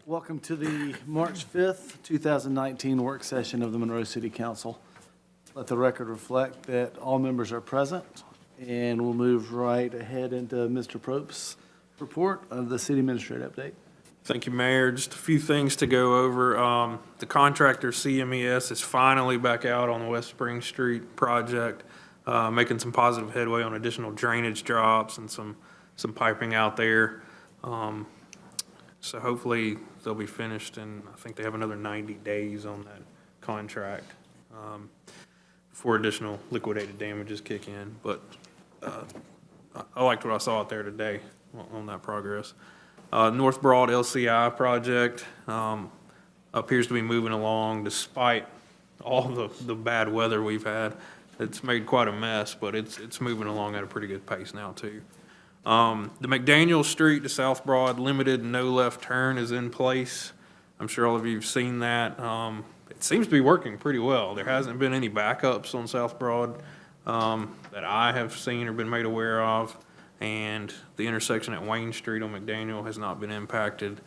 Welcome to the March 5th, 2019 work session of the Monroe City Council. Let the record reflect that all members are present, and we'll move right ahead into Mr. Propst's report of the city administrator update. Thank you, Mayor. Just a few things to go over. The contractor CMES is finally back out on the West Spring Street project, making some positive headway on additional drainage drops and some piping out there. So hopefully they'll be finished, and I think they have another 90 days on that contract before additional liquidated damages kick in. But I liked what I saw out there today on that progress. North Broad LCI project appears to be moving along despite all the bad weather we've had. It's made quite a mess, but it's moving along at a pretty good pace now too. The McDaniel Street to South Broad limited no left turn is in place. I'm sure all of you have seen that. It seems to be working pretty well. There hasn't been any backups on South Broad that I have seen or been made aware of. And the intersection at Wayne Street on McDaniel has not been impacted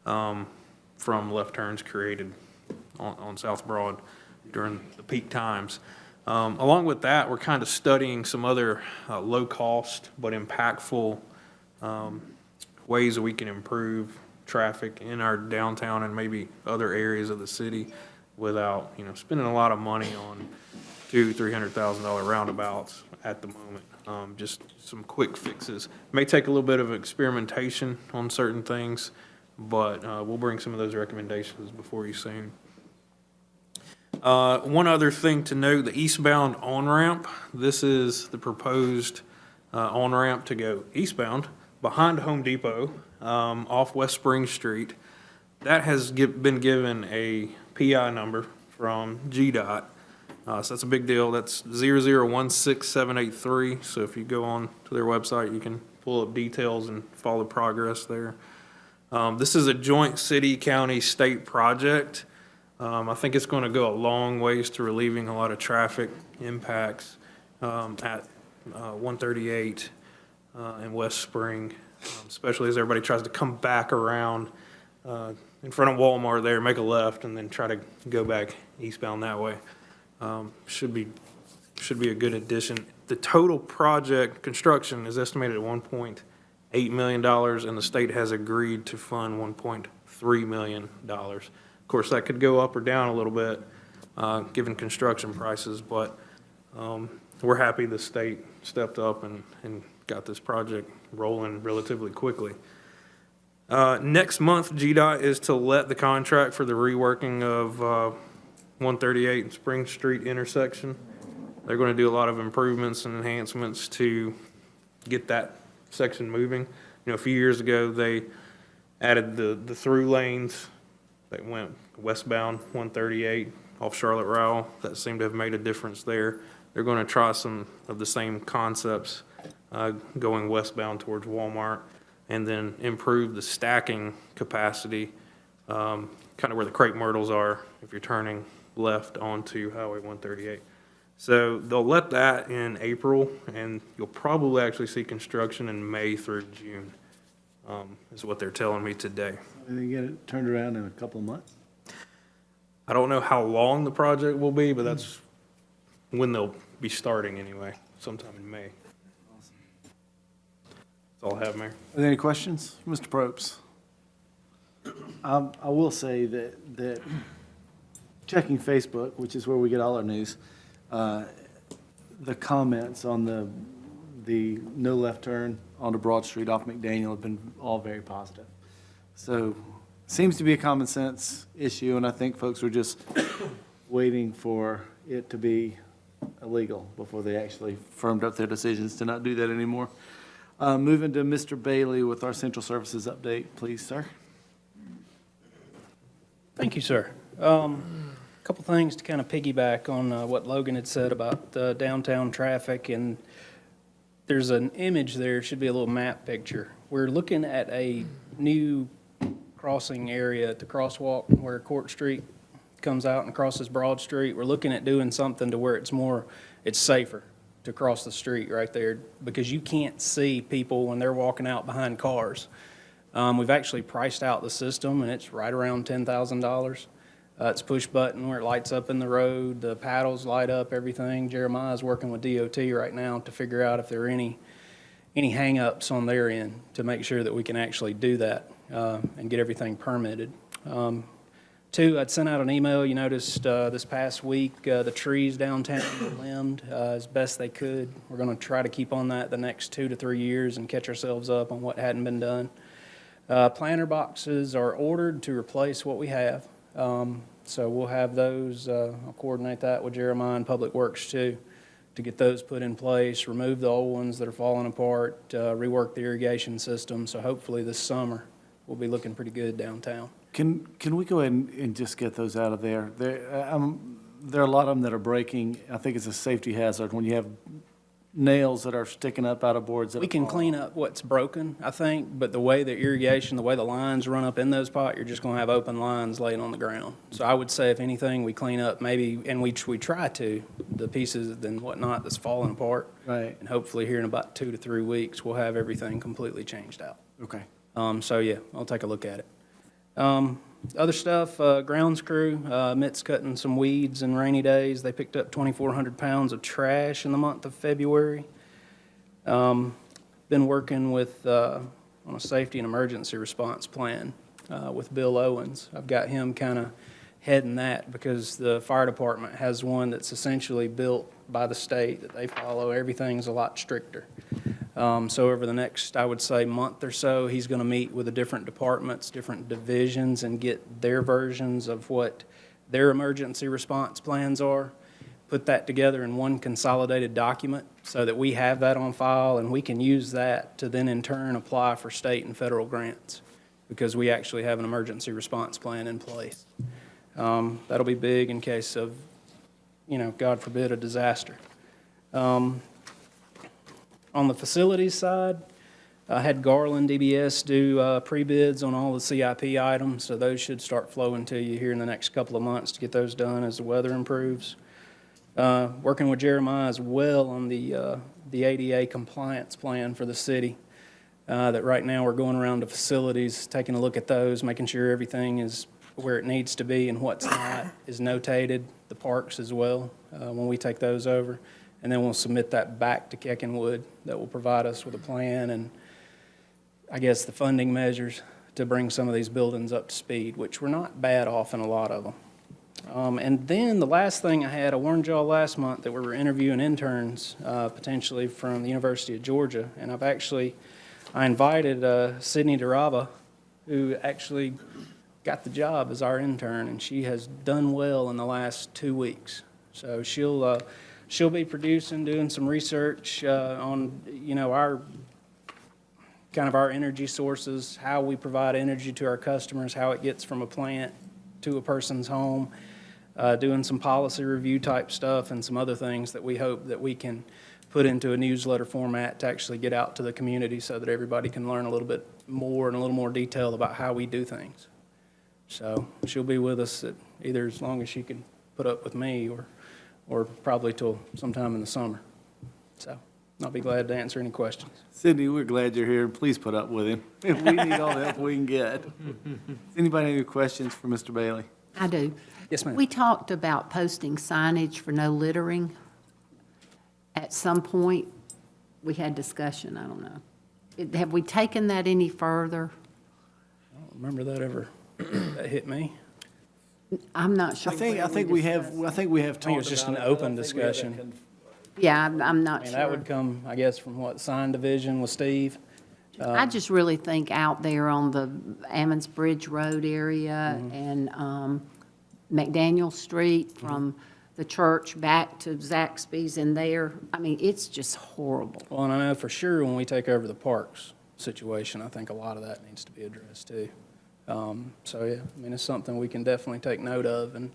from left turns created on South Broad during the peak times. Along with that, we're kind of studying some other low-cost but impactful ways that we can improve traffic in our downtown and maybe other areas of the city without, spending a lot of money on $200,000-$300,000 roundabouts at the moment. Just some quick fixes. It may take a little bit of experimentation on certain things, but we'll bring some of those recommendations before you soon. One other thing to note, the eastbound on-ramp. This is the proposed on-ramp to go eastbound behind Home Depot off West Spring Street. That has been given a PI number from GDOT. So that's a big deal. That's 0016783. So if you go on to their website, you can pull up details and follow progress there. This is a joint city, county, state project. I think it's going to go a long ways to relieving a lot of traffic impacts at 138 and West Spring, especially as everybody tries to come back around in front of Walmart there, make a left, and then try to go back eastbound that way. Should be a good addition. The total project construction is estimated at $1.8 million, and the state has agreed to fund $1.3 million. Of course, that could go up or down a little bit, given construction prices, but we're happy the state stepped up and got this project rolling relatively quickly. Next month, GDOT is to let the contract for the reworking of 138 and Spring Street intersection. They're going to do a lot of improvements and enhancements to get that section moving. A few years ago, they added the through lanes that went westbound 138 off Charlotte Rowell. That seemed to have made a difference there. They're going to try some of the same concepts going westbound towards Walmart, and then improve the stacking capacity, kind of where the crepe myrtles are if you're turning left onto Highway 138. So they'll let that in April, and you'll probably actually see construction in May through June, is what they're telling me today. And then get it turned around in a couple of months? I don't know how long the project will be, but that's when they'll be starting anyway, sometime in May. That's all I have, Mayor. Are there any questions? Mr. Propst? I will say that checking Facebook, which is where we get all our news, the comments on the no left turn onto Broad Street off McDaniel have been all very positive. So seems to be a common sense issue, and I think folks are just waiting for it to be illegal before they actually firmed up their decisions to not do that anymore. Moving to Mr. Bailey with our Central Services update, please, sir. Thank you, sir. A couple things to kind of piggyback on what Logan had said about downtown traffic, and there's an image there, should be a little map picture. We're looking at a new crossing area at the crosswalk where Court Street comes out and crosses Broad Street. We're looking at doing something to where it's safer to cross the street right there, because you can't see people when they're walking out behind cars. We've actually priced out the system, and it's right around $10,000. It's push button where it lights up in the road, the paddles light up, everything. Jeremiah's working with DOT right now to figure out if there are any hang-ups on their end to make sure that we can actually do that and get everything permitted. Two, I'd sent out an email. You noticed this past week the trees downtown were limbed as best they could. We're going to try to keep on that the next 2 to 3 years and catch ourselves up on what hadn't been done. Planter boxes are ordered to replace what we have. So we'll have those. I'll coordinate that with Jeremiah and Public Works too, to get those put in place, remove the old ones that are falling apart, rework the irrigation system. So hopefully this summer we'll be looking pretty good downtown. Can we go ahead and just get those out of there? There are a lot of them that are breaking. I think it's a safety hazard when you have nails that are sticking up out of boards. We can clean up what's broken, I think, but the way the irrigation, the way the lines run up in those pots, you're just going to have open lines laying on the ground. So I would say if anything, we clean up maybe, and we try to, the pieces and whatnot that's falling apart. Right. And hopefully here in about 2 to 3 weeks, we'll have everything completely changed out. Okay. So yeah, I'll take a look at it. Other stuff, grounds crew, Mitt's cutting some weeds in rainy days. They picked up 2,400 pounds of trash in the month of February. Been working with, on a safety and emergency response plan with Bill Owens. I've got him kind of heading that because the fire department has one that's essentially built by the state that they follow. Everything's a lot stricter. So over the next, I would say, month or so, he's going to meet with the different departments, different divisions, and get their versions of what their emergency response plans are, put that together in one consolidated document so that we have that on file, and we can use that to then in turn apply for state and federal grants because we actually have an emergency response plan in place. That'll be big in case of, God forbid, a disaster. On the facilities side, I had Garland DBS do pre-bids on all the CIP items, so those should start flowing to you here in the next couple of months to get those done as the weather improves. Working with Jeremiah as well on the ADA compliance plan for the city, that right now we're going around to facilities, taking a look at those, making sure everything is where it needs to be and what's not is notated, the parks as well, when we take those over. And then we'll submit that back to Keckenwood that will provide us with a plan and, I guess, the funding measures to bring some of these buildings up to speed, which we're not bad off in a lot of them. And then the last thing I warned y'all last month that we were interviewing interns potentially from the University of Georgia. And I invited Sydney DeRava, who actually got the job as our intern, and she has done well in the last 2 weeks. So she'll be producing, doing some research on, our energy sources, how we provide energy to our customers, how it gets from a plant to a person's home, doing some policy review type stuff and some other things that we hope that we can put into a newsletter format to actually get out to the community so that everybody can learn a little bit more and a little more detail about how we do things. So she'll be with us either as long as she can put up with me or probably till sometime in the summer. So I'll be glad to answer any questions. Sydney, we're glad you're here. Please put up with him. We need all the help we can get. Does anybody have any questions for Mr. Bailey? I do. Yes, ma'am. We talked about posting signage for no littering. At some point, we had discussion, I don't know. Have we taken that any further? I don't remember that ever, that hit me. I'm not sure. I think we have talked I think it was just an about it. open discussion. Yeah, I'm not I sure. mean, that would come, I guess, from what, sign division with Steve? I just really think out there on the Ammons Bridge Road area and McDaniel Street from the church back to Zaxby's and there, I mean, it's just horrible. Well, and I know for sure when we take over the parks situation, I think a lot of that needs to be addressed too. So yeah, I mean, it's something we can definitely take note of. And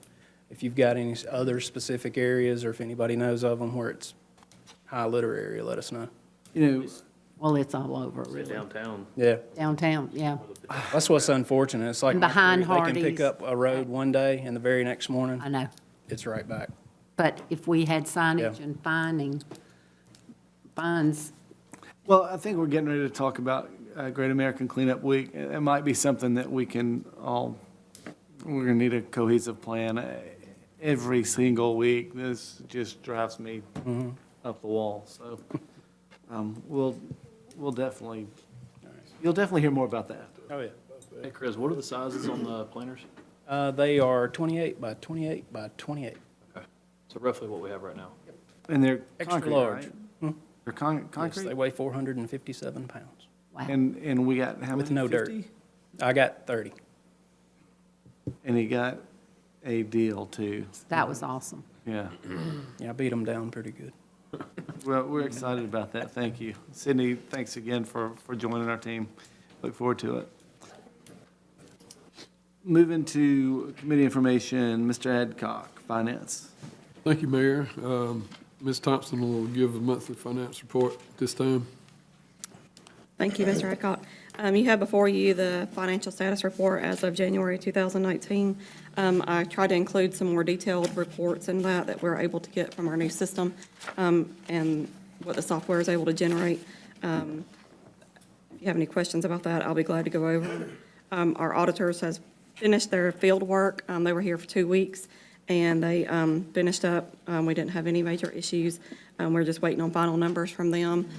if you've got any other specific areas or if anybody knows of them where it's high litter area, let us know. Well, it's all over, really. Downtown. Yeah, Downtown, yeah. that's what's unfortunate. It's like And behind they can Hardee's. pick up a road one day and the very next morning, I know. it's right back. But if we had signage Yeah. and fines, Well, I think we're getting ready to talk about Great American Cleanup Week. It might be something that we're gonna need a cohesive plan every single week. This just drives me up the wall, so, we'll definitely, you'll definitely hear more about that. Oh, yeah. Hey, Chris, what are the sizes on the planters? They are 28 by 28 by 28. Okay. So roughly what we have right now. And they're Extra concrete, large. right? They're Yes, concrete? they weigh 457 pounds Wow. And we got how many? with no dirt. 50? I got 30. And he got a deal too, That was awesome. yeah. Yeah, I beat them down pretty good. Well, we're excited about that, thank you. Sydney, thanks again for joining our team. Look forward to it. Moving to committee information, Mr. Adcock, Finance. Thank you, Mayor. Ms. Thompson will give a monthly finance report this time. Thank you, Mr. Adcock. You have before you the financial status report as of January 2019. I tried to include some more detailed reports in that we're able to get from our new system, and what the software is able to generate. If you have any questions about that, I'll be glad to go over. Our auditors has finished their field work. They were here for 2 weeks, and they finished up. We didn't have any major issues. We're just waiting on final numbers from them,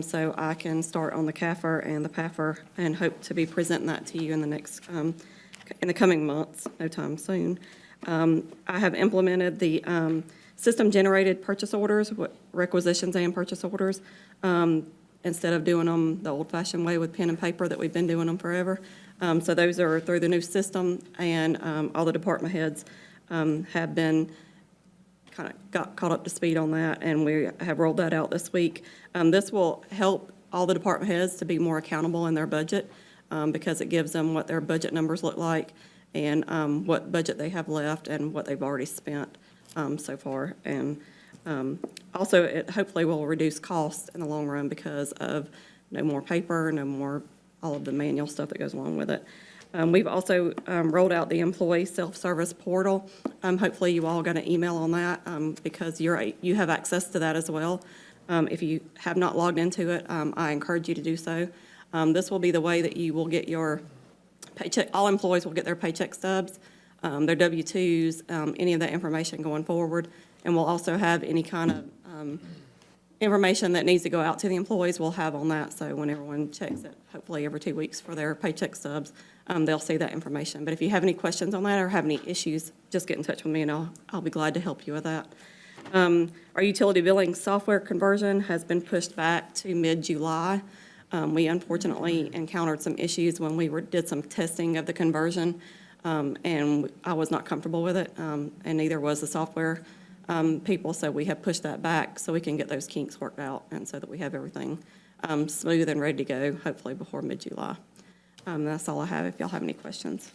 so I can start on the CAFR and the PAFR and hope to be presenting that to you in the coming months, no time soon. I have implemented the system-generated purchase orders, requisitions and purchase orders, instead of doing them the old-fashioned way with pen and paper that we've been doing them forever. So those are through the new system, and all the department heads have been kind of got caught up to speed on that, and we have rolled that out this week. This will help all the department heads to be more accountable in their budget, because it gives them what their budget numbers look like and what budget they have left and what they've already spent so far. And also, it hopefully will reduce costs in the long run because of no more paper, no more all of the manual stuff that goes along with it. We've also rolled out the employee self-service portal. Hopefully, you all got an email on that because you have access to that as well. If you have not logged into it, I encourage you to do so. This will be the way that you will get your paycheck. All employees will get their paycheck stubs, their W-2s, any of that information going forward. And we'll also have any kind of information that needs to go out to the employees, we'll have on that. So when everyone checks it, hopefully every 2 weeks for their paycheck stubs, they'll see that information. But if you have any questions on that or have any issues, just get in touch with me and I'll be glad to help you with that. Our utility billing software conversion has been pushed back to mid-July. We unfortunately encountered some issues when we did some testing of the conversion, and I was not comfortable with it, and neither was the software people, so we have pushed that back so we can get those kinks worked out and so that we have everything smooth and ready to go, hopefully before mid-July. That's all I have, if y'all have any questions.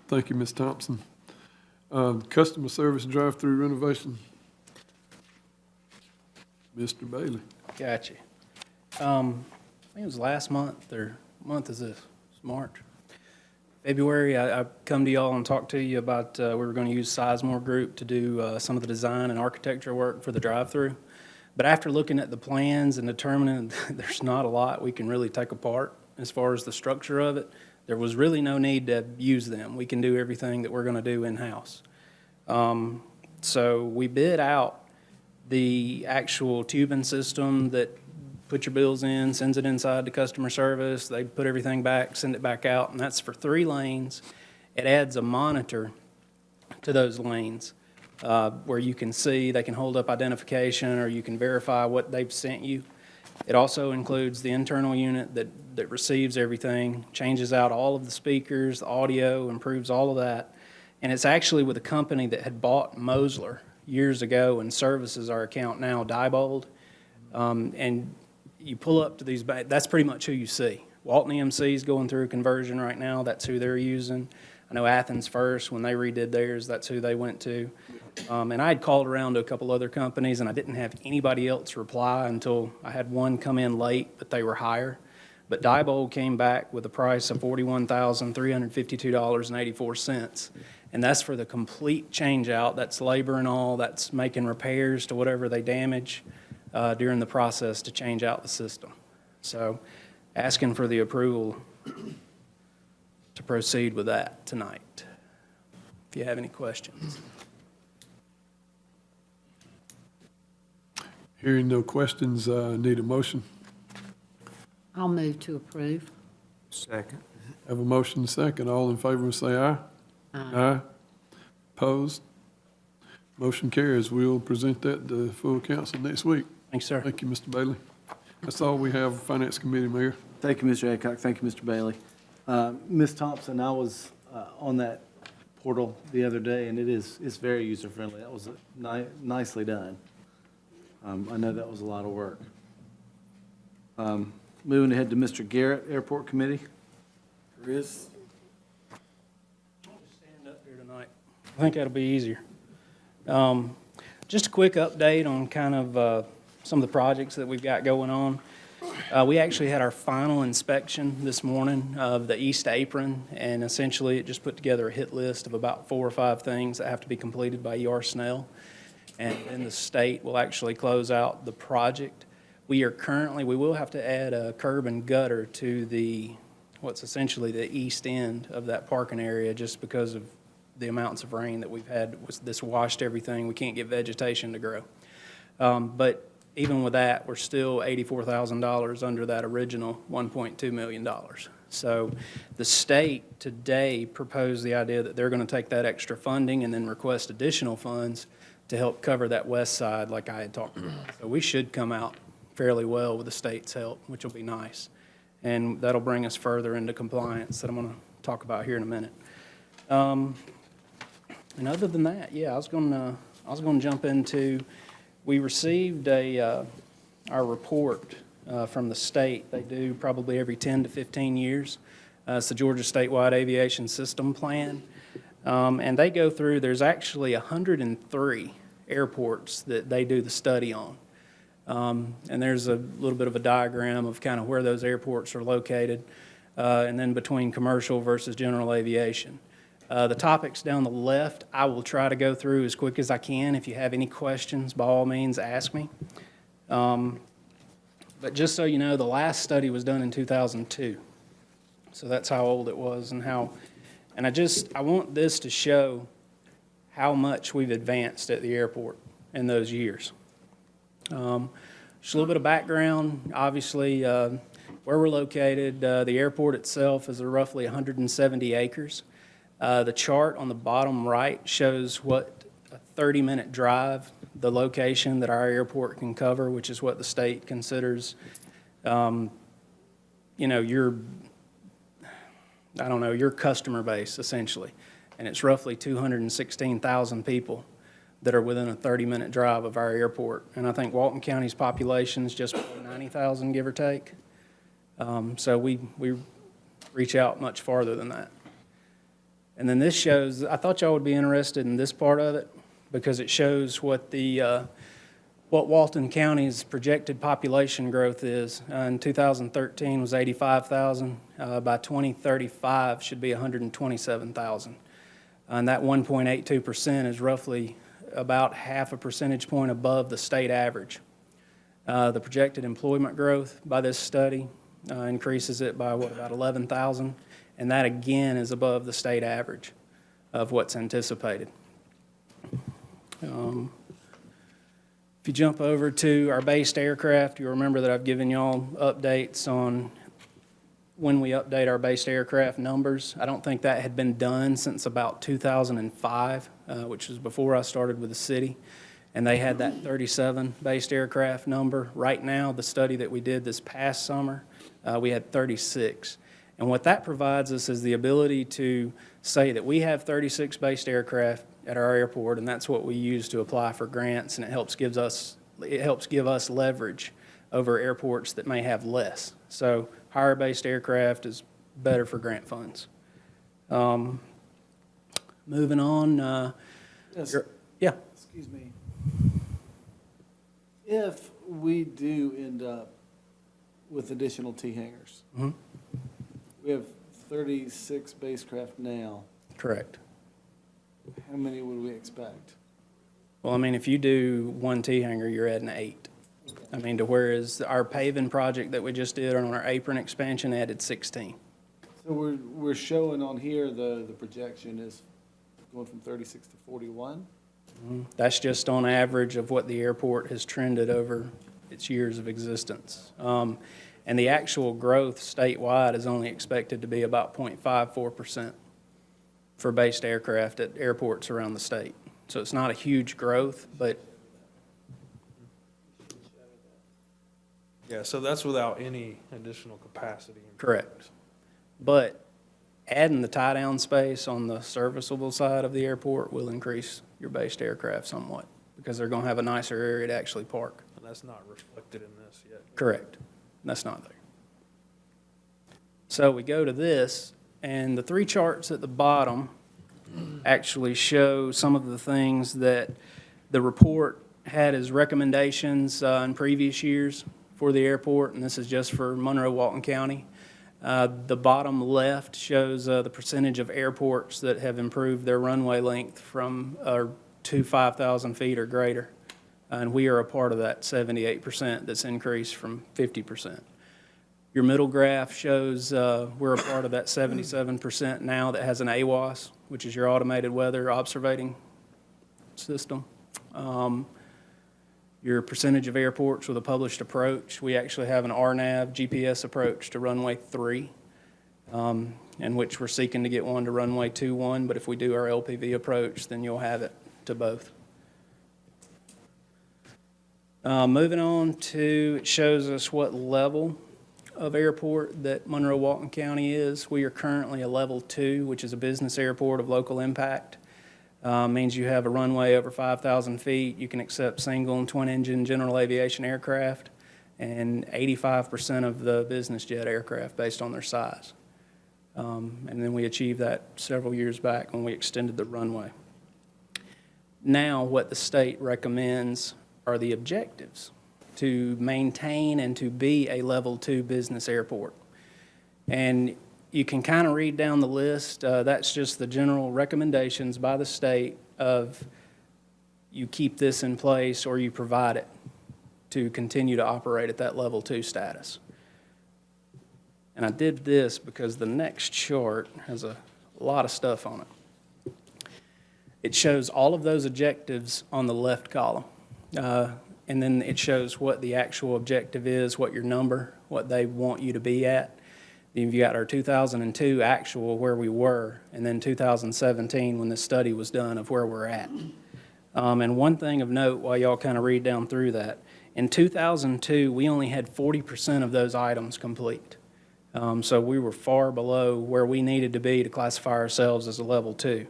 Thank you, Ms. Thompson. Customer service drive-through renovation. Mr. Bailey. Gotcha. I think it was last month, or month is this? It's March. February, I come to y'all and talk to you about, we were going to use Sizemore Group to do some of the design and architecture work for the drive-through. But after looking at the plans and determining there's not a lot we can really take apart as far as the structure of it, there was really no need to use them. We can do everything that we're going to do in-house. So we bid out the actual tubing system that put your bills in, sends it inside to customer service, they put everything back, send it back out, and that's for 3 lanes. It adds a monitor to those lanes where you can see, they can hold up identification, or you can verify what they've sent you. It also includes the internal unit that receives everything, changes out all of the speakers, the audio, improves all of that. And it's actually with a company that had bought Mosler years ago and services our account now, Diebold. And you pull up to these, that's pretty much who you see. Walton EMC is going through a conversion right now. That's who they're using. I know Athens First, when they redid theirs, that's who they went to. And I had called around to a couple other companies, and I didn't have anybody else reply until I had one come in late, but they were higher. But Diebold came back with a price of $41,352.84. And that's for the complete change out. That's labor and all. That's making repairs to whatever they damage. during the process to change out the system. So asking for the approval to proceed with that tonight, if you have any questions. Hearing no questions, need a motion. I'll move to approve. Second. Have a motion second. All in favor, say aye. Aye. Opposed? Motion carries. We'll present that to full council next week. Thanks, sir. Thank you, Mr. Bailey. That's all we have, Finance Committee, Mayor. Thank you, Mr. Aycock. Thank you, Mr. Bailey. Ms. Thompson, I was on that portal the other day, and it's very user-friendly. That was nicely done. I know that was a lot of work. Moving ahead to Mr. Garrett, Airport Committee. Chris? Stand up here tonight. I think that'll be easier. Just a quick update on kind of some of the projects that we've got going on. We actually had our final inspection this morning of the East Apron, and essentially it just put together a hit list of about 4 or 5 things that have to be completed by E.R. Snell. And then the state will actually close out the project. We will have to add a curb and gutter to what's essentially the east end of that parking area just because of the amounts of rain that we've had. This washed everything. We can't get vegetation to grow. But even with that, we're still $84,000 under that original $1.2 million. So the state today proposed the idea that they're going to take that extra funding and then request additional funds to help cover that west side like I had talked about. So we should come out fairly well with the state's help, which will be nice. And that'll bring us further into compliance that I'm going to talk about here in a minute. And other than that, yeah, I was going to jump into, we received our report from the state. They do probably every 10 to 15 years. It's the Georgia Statewide Aviation System Plan. And they go through, there's actually 103 airports that they do the study on. And there's a little bit of a diagram of kind of where those airports are located, and then between commercial versus general aviation. The topics down the left, I will try to go through as quick as I can. If you have any questions, by all means, ask me. But just so you know, the last study was done in 2002. So that's how old it was and how, and I want this to show how much we've advanced at the airport in those years. Just a little bit of background, obviously, where we're located. The airport itself is roughly 170 acres. The chart on the bottom right shows what a 30-minute drive, the location that our airport can cover, which is what the state considers, your customer base, essentially. And it's roughly 216,000 people that are within a 30-minute drive of our airport. And I think Walton County's population is just 90,000, give or take. So we reach out much farther than that. And then this shows, I thought y'all would be interested in this part of it because it shows what Walton County's projected population growth is. In 2013 was 85,000. By 2035 should be 127,000. And that 1.82% is roughly about half a percentage point above the state average. The projected employment growth by this study increases it by, about 11,000, and that again is above the state average of what's anticipated. If you jump over to our based aircraft, you'll remember that I've given y'all updates on when we update our based aircraft numbers. I don't think that had been done since about 2005, which was before I started with the city. And they had that 37 based aircraft number. Right now, the study that we did this past summer, we had 36. And what that provides us is the ability to say that we have 36 based aircraft at our airport, and that's what we use to apply for grants, and it helps give us leverage over airports that may have less. So higher based aircraft is better for grant funds. Moving on. Yes. Yeah. Excuse me. If we do end up with additional T-hangers, we have 36 basecraft now. Correct. How many would we expect? Well, I mean, if you do one T-hanger, you're adding 8. Okay. I mean, to whereas our paving project that we just did on our apron expansion added 16. So we're showing on here, the projection is going from 36 to 41? That's just on average of what the airport has trended over its years of existence. And the actual growth statewide is only expected to be about 0.54% for based aircraft at airports around the state. So it's not a huge growth, but Yeah, so that's without any additional capacity. correct. But adding the tie-down space on the serviceable side of the airport will increase your based aircraft somewhat, because they're going to have a nicer area to actually park. And that's not reflected in this yet. Correct. That's not there. So we go to this, and the three charts at the bottom actually show some of the things that the report had as recommendations in previous years for the airport, and this is just for Monroe Walton County. The bottom left shows the percentage of airports that have improved their runway length from to 5,000 feet or greater. And we are a part of that 78% that's increased from 50%. Your middle graph shows we're a part of that 77% now that has an AWOS, which is your automated weather observating system. Your percentage of airports with a published approach, we actually have an RNAV GPS approach to runway 3, in which we're seeking to get one to runway 21, but if we do our LPV approach, then you'll have it to both. Moving on to, it shows us what level of airport that Monroe Walton County is. We are currently a level 2, which is a business airport of local impact. Means you have a runway over 5,000 feet. You can accept single and twin engine general aviation aircraft and 85% of the business jet aircraft based on their size. And then we achieved that several years back when we extended the runway. Now what the state recommends are the objectives to maintain and to be a level 2 business airport. And you can kind of read down the list. That's just the general recommendations by the state of you keep this in place or you provide it to continue to operate at that level 2 status. And I did this because the next chart has a lot of stuff on it. It shows all of those objectives on the left column. And then it shows what the actual objective is, what your number, what they want you to be at. Then you got our 2002 actual where we were, and then 2017 when the study was done of where we're at. And one thing of note while y'all kind of read down through that, in 2002 we only had 40% of those items complete. So we were far below where we needed to be to classify ourselves as a level 2.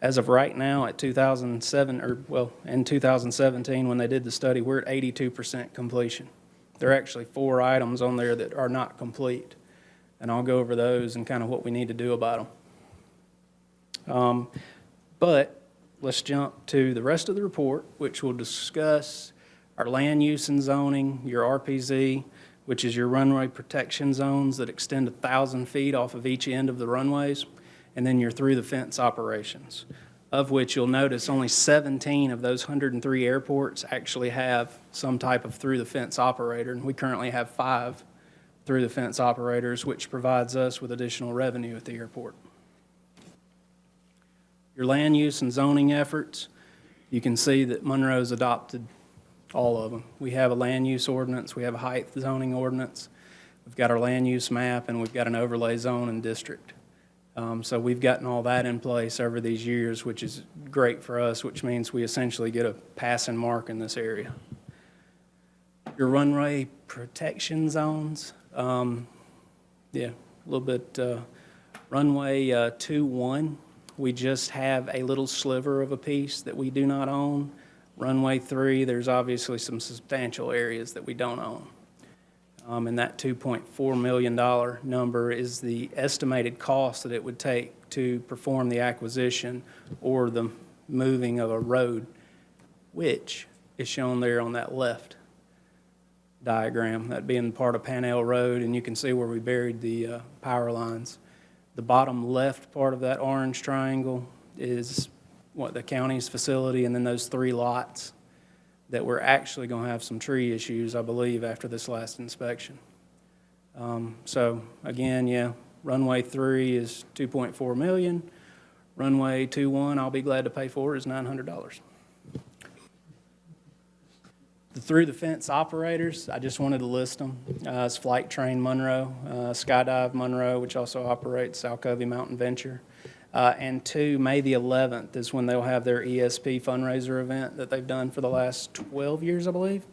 As of right now at in 2017 when they did the study, we're at 82% completion. There are actually 4 items on there that are not complete. And I'll go over those and kind of what we need to do about them. But let's jump to the rest of the report, which will discuss our land use and zoning, your RPZ, which is your runway protection zones that extend 1,000 feet off of each end of the runways, and then your through-the-fence operations, of which you'll notice only 17 of those 103 airports actually have some type of through-the-fence operator, and we currently have 5 through-the-fence operators, which provides us with additional revenue at the airport. Your land use and zoning efforts, you can see that Monroe's adopted all of them. We have a land use ordinance, we have a height zoning ordinance, we've got our land use map, and we've got an overlay zone and district. So we've gotten all that in place over these years, which is great for us, which means we essentially get a passing mark in this area. Your runway protection zones, a little bit, runway 2-1, we just have a little sliver of a piece that we do not own. Runway 3, there's obviously some substantial areas that we don't own. And that $2.4 million number is the estimated cost that it would take to perform the acquisition or the moving of a road, which is shown there on that left diagram, that being part of Panell Road, and you can see where we buried the power lines. The bottom left part of that orange triangle is what the county's facility, and then those 3 lots that we're actually going to have some tree issues, I believe, after this last inspection. So again, yeah, runway 3 is 2.4 million. Runway 2-1, I'll be glad to pay for, is $900. The through the fence operators, I just wanted to list them. It's Flight Train Monroe, Skydive Monroe, which also operates Alcovey Mountain Venture. And 2, May the 11th is when they'll have their ESP fundraiser event that they've done for the last 12 years, I believe.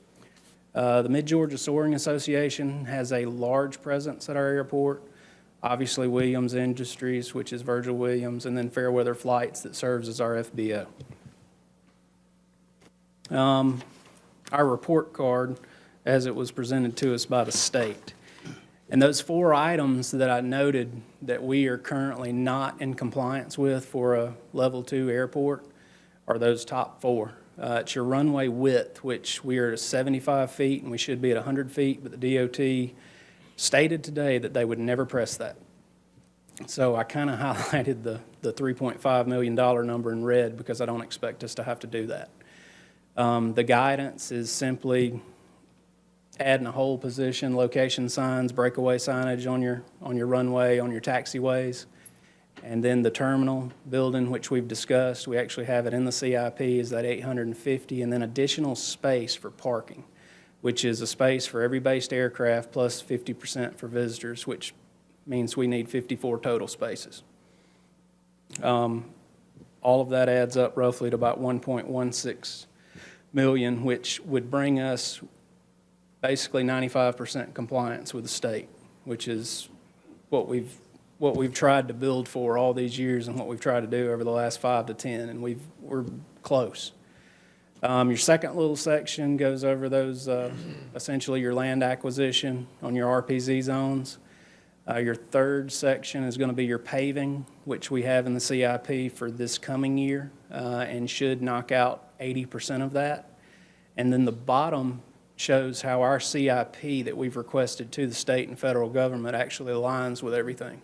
The Mid-Georgia Soaring Association has a large presence at our airport. Obviously, Williams Industries, which is Virgil Williams, and then Fairweather Flights that serves as our FBO. Our report card, as it was presented to us by the state. And those 4 items that I noted that we are currently not in compliance with for a level 2 airport are those top 4. It's your runway width, which we are at 75 feet and we should be at 100 feet, but the DOT stated today that they would never press that. So I kind of highlighted the $3.5 million number in red because I don't expect us to have to do that. The guidance is simply adding a hold position, location signs, breakaway signage on your runway, on your taxiways. And then the terminal building, which we've discussed, we actually have it in the CIP, is that 850, and then additional space for parking, which is a space for every based aircraft plus 50% for visitors, which means we need 54 total spaces. All of that adds up roughly to about 1.16 million, which would bring us basically 95% compliance with the state, which is what we've tried to build for all these years and what we've tried to do over the last 5 to 10, and we're close. Your second little section goes over those, essentially your land acquisition on your RPZ zones. Your third section is going to be your paving, which we have in the CIP for this coming year, and should knock out 80% of that. And then the bottom shows how our CIP that we've requested to the state and federal government actually aligns with everything.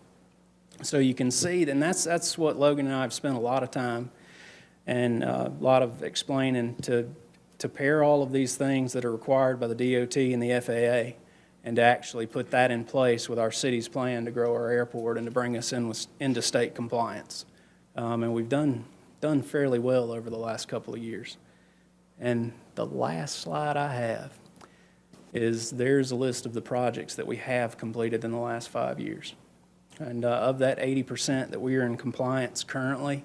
So you can see, and that's what Logan and I have spent a lot of time and a lot of explaining to pair all of these things that are required by the DOT and the FAA, and to actually put that in place with our city's plan to grow our airport and to bring us into state compliance. And we've done fairly well over the last couple of years. And the last slide I have is there's a list of the projects that we have completed in the last 5 years. And of that 80% that we are in compliance currently,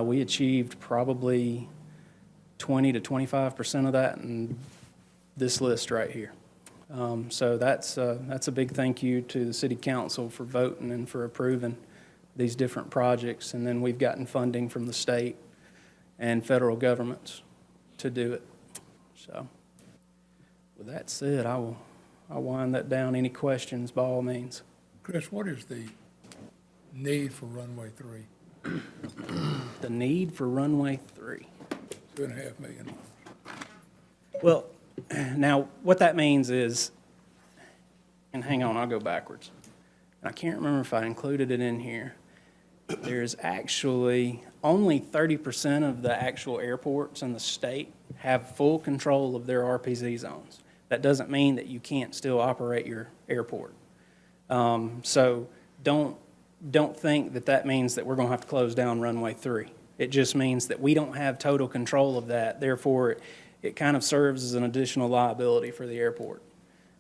we achieved probably 20 to 25% of that in this list right here. So that's a big thank you to the City Council for voting and for approving these different projects. And then we've gotten funding from the state and federal governments to do it. So with that said, I'll wind that down. Any questions, by all means. Chris, what is the need for runway 3? The need for runway 3. $2.5 million. Well, now what that means is, and hang on, I'll go backwards. I can't remember if I included it in here. There's actually only 30% of the actual airports in the state have full control of their RPZ zones. That doesn't mean that you can't still operate your airport. So don't think that means that we're going to have to close down runway 3. It just means that we don't have total control of that. Therefore, it kind of serves as an additional liability for the airport.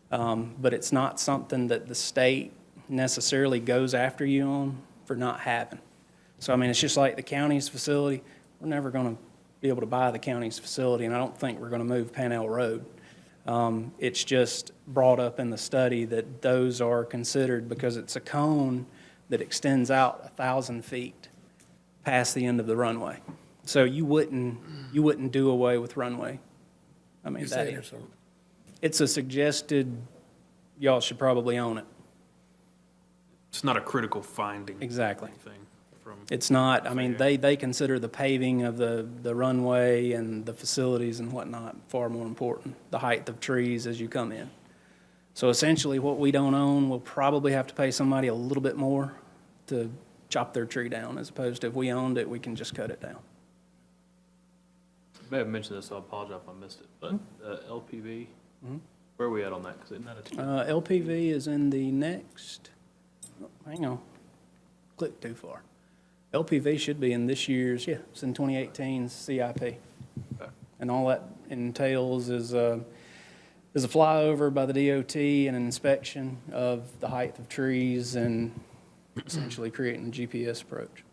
But it's not something that the state necessarily goes after you on for not having. So, I mean, it's just like the county's facility. We're never going to be able to buy the county's facility, and I don't think we're going to move Pannell Road. It's just brought up in the study that those are considered because it's a cone that extends out 1,000 feet past the end of the runway. So you wouldn't do away with runway. I mean, You're saying it's a suggested, y'all should probably own it. It's not a critical finding. Exactly. Thing from. It's not, I mean, FAA. they consider the paving of the runway and the facilities and whatnot far more important, the height of trees as you come in. So essentially, what we don't own, we'll probably have to pay somebody a little bit more to chop their tree down, as opposed to if we owned it, we can just cut it down. may have mentioned this, so I apologize if I missed it, but LPV, where are we at on that? 'Cause isn't that a LPV is in the next, oh, hang on, clicked too far. LPV should be in this year's, yeah, it's in 2018's CIP. Okay. And all that entails is a flyover by the DOT and an inspection of the height of trees and essentially creating a GPS approach.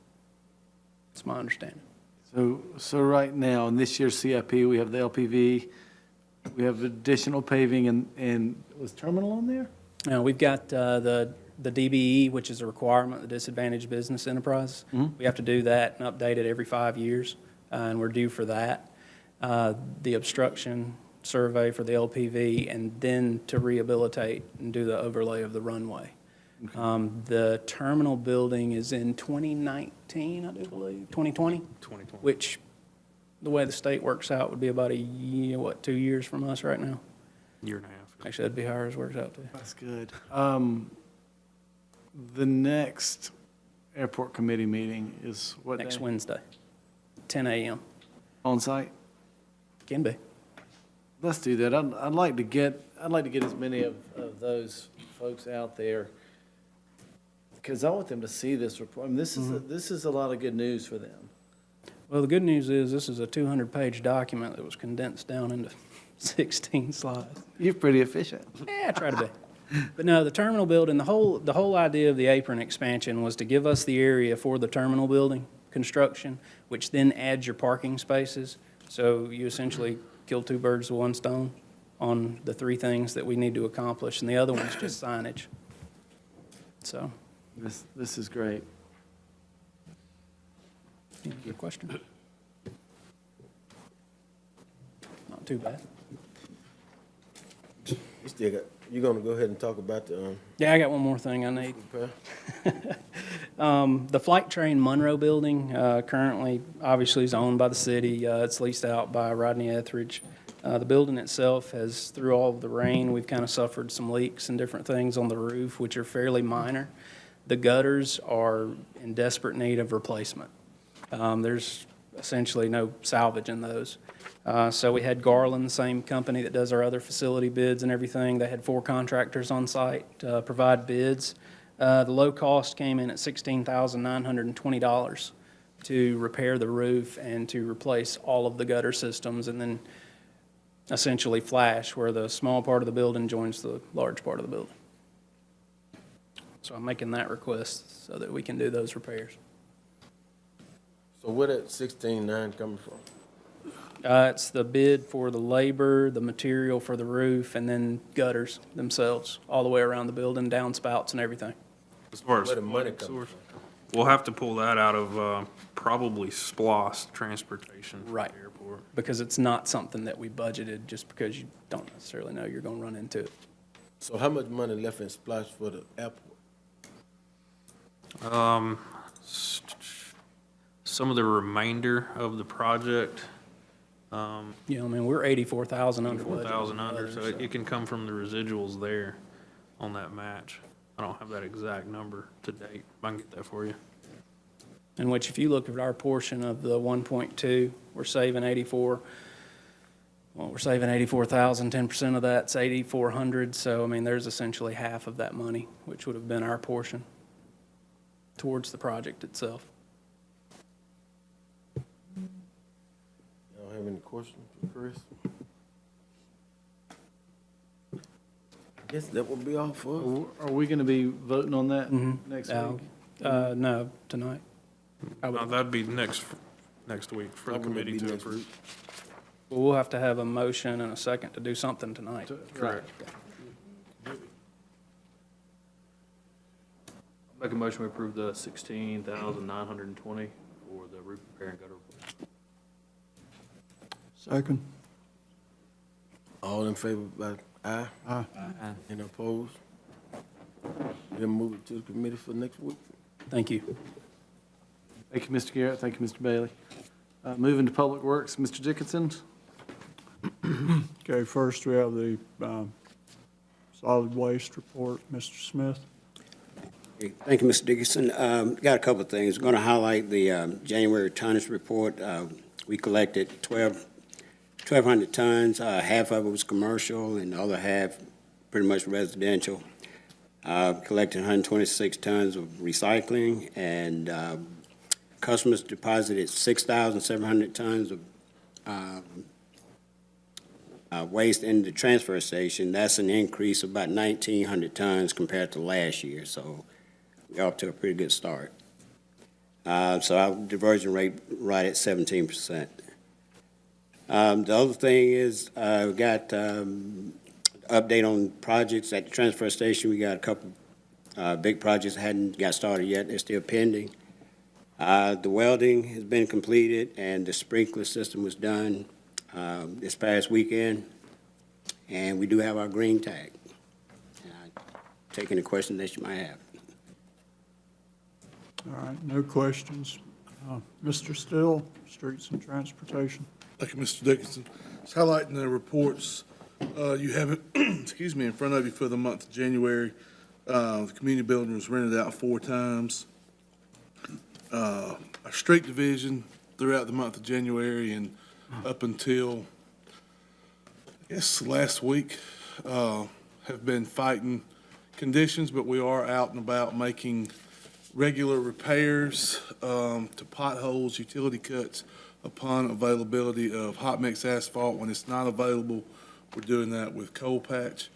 That's my understanding. So right now, in this year's CIP, we have the LPV, we have additional paving, and was terminal on there? Now, we've got the DBE, which is a requirement, the Disadvantaged Business Enterprise. We have to do that and update it every 5 years, and we're due for that. The obstruction survey for the LPV, and then to rehabilitate and do the overlay of the runway. The terminal building is in 2019, I do believe, 2020? 2020. Which, the way the state works out, would be about a year, 2 years from us right now? Year and a half. Actually, that'd be how ours works out too. That's good. The next airport committee meeting is what day? Next Wednesday, 10 a.m. On site? Can be. Let's do that. I'd like to get as many of those folks out there, because I want them to see this report. I mean, this is a lot of good news for them. Well, the good news is this is a 200-page document that was condensed down into 16 slides. You're pretty efficient. Yeah, I try to be. But no, the terminal building, the whole idea of the apron expansion was to give us the area for the terminal building construction, which then adds your parking spaces. So you essentially kill two birds with one stone on the three things that we need to accomplish, and the other one's just signage. So, This is great. any other question? Not too bad. You gonna go ahead and talk about the, Yeah, I got one more thing I need. repair? The Flight Train Monroe building currently obviously is owned by the city. It's leased out by Rodney Etheridge. The building itself has, through all of the rain, we've kind of suffered some leaks and different things on the roof, which are fairly minor. The gutters are in desperate need of replacement. There's essentially no salvage in those. So we had Garland, the same company that does our other facility bids and everything. They had 4 contractors on site to provide bids. The low cost came in at $16,920 to repair the roof and to replace all of the gutter systems, and then essentially flash where the small part of the building joins the large part of the building. So I'm making that request so that we can do those repairs. So where that 16.9 coming from? It's the bid for the labor, the material for the roof, and then gutters themselves, all the way around the building, downspouts and everything. As far as Where the money funding coming source, we'll have to pull that out of probably SPLOST transportation for the Right. airport. Because it's not something that we budgeted just because you don't necessarily know you're going to run into it. So how much money left in splash for the airport? Some of the remainder of the project, You know, I mean, we're 84,000 under budget. 4,000 under, so it can come from the residuals there on that match. I don't have that exact number to date. I can get that for you. In which, if you look at our portion of the 1.2, we're saving 84,000, 10% of that's 8,400. So, I mean, there's essentially half of that money, which would have been our portion towards the project itself. Y'all have any questions for Chris? I guess that will be all for us. Are we going to be voting on that next week? No, tonight. That'd be next week for the Talking about committee be to next approve. week. Well, we'll have to have a motion and a second to do something tonight. Correct. Make a motion to approve the 16,920 for the roof repair and gutter. Second. All in favor, by aye? Aye. Any opposed? Then move it to the committee for next week. Thank you. Thank you, Mr. Garrett. Thank you, Mr. Bailey. Moving to Public Works, Mr. Dickinson. Okay, first we have the solid waste report. Mr. Smith? Thank you, Mr. Dickinson. Got a couple of things. Going to highlight the January tonnage report. We collected 12 1,200 tons. Half of it was commercial and the other half pretty much residential. Collected 126 tons of recycling, and customers deposited 6,700 tons of waste in the transfer station. That's an increase of about 1,900 tons compared to last year, so we're off to a pretty good start. So our diversion rate right at 17%. The other thing is we got update on projects at the transfer station. We got a couple big projects that hadn't got started yet. They're still pending. The welding has been completed, and the sprinkler system was done this past weekend. And we do have our green tag. Take any questions that you might have. All right, no questions. Mr. Still, Streets and Transportation. Thank you, Mr. Dickinson. It's highlighting the reports you have, excuse me, in front of you for the month of January. The community building was rented out 4 times. Our street division throughout the month of January and up until, I guess, last week, have been fighting conditions, but we are out and about making regular repairs to potholes, utility cuts upon availability of hot mix asphalt. When it's not available, we're doing that with coal patch.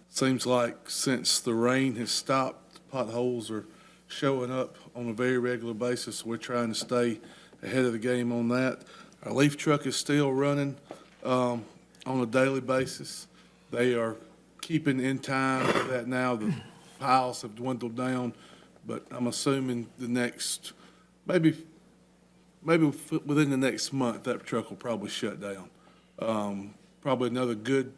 Seems like since the rain has stopped, potholes are showing up on a very regular basis. We're trying to stay ahead of the game on that. Our leaf truck is still running on a daily basis. They are keeping in time for that now. The piles have dwindled down, but I'm assuming the next, maybe within the next month, that truck will probably shut down. Probably another good,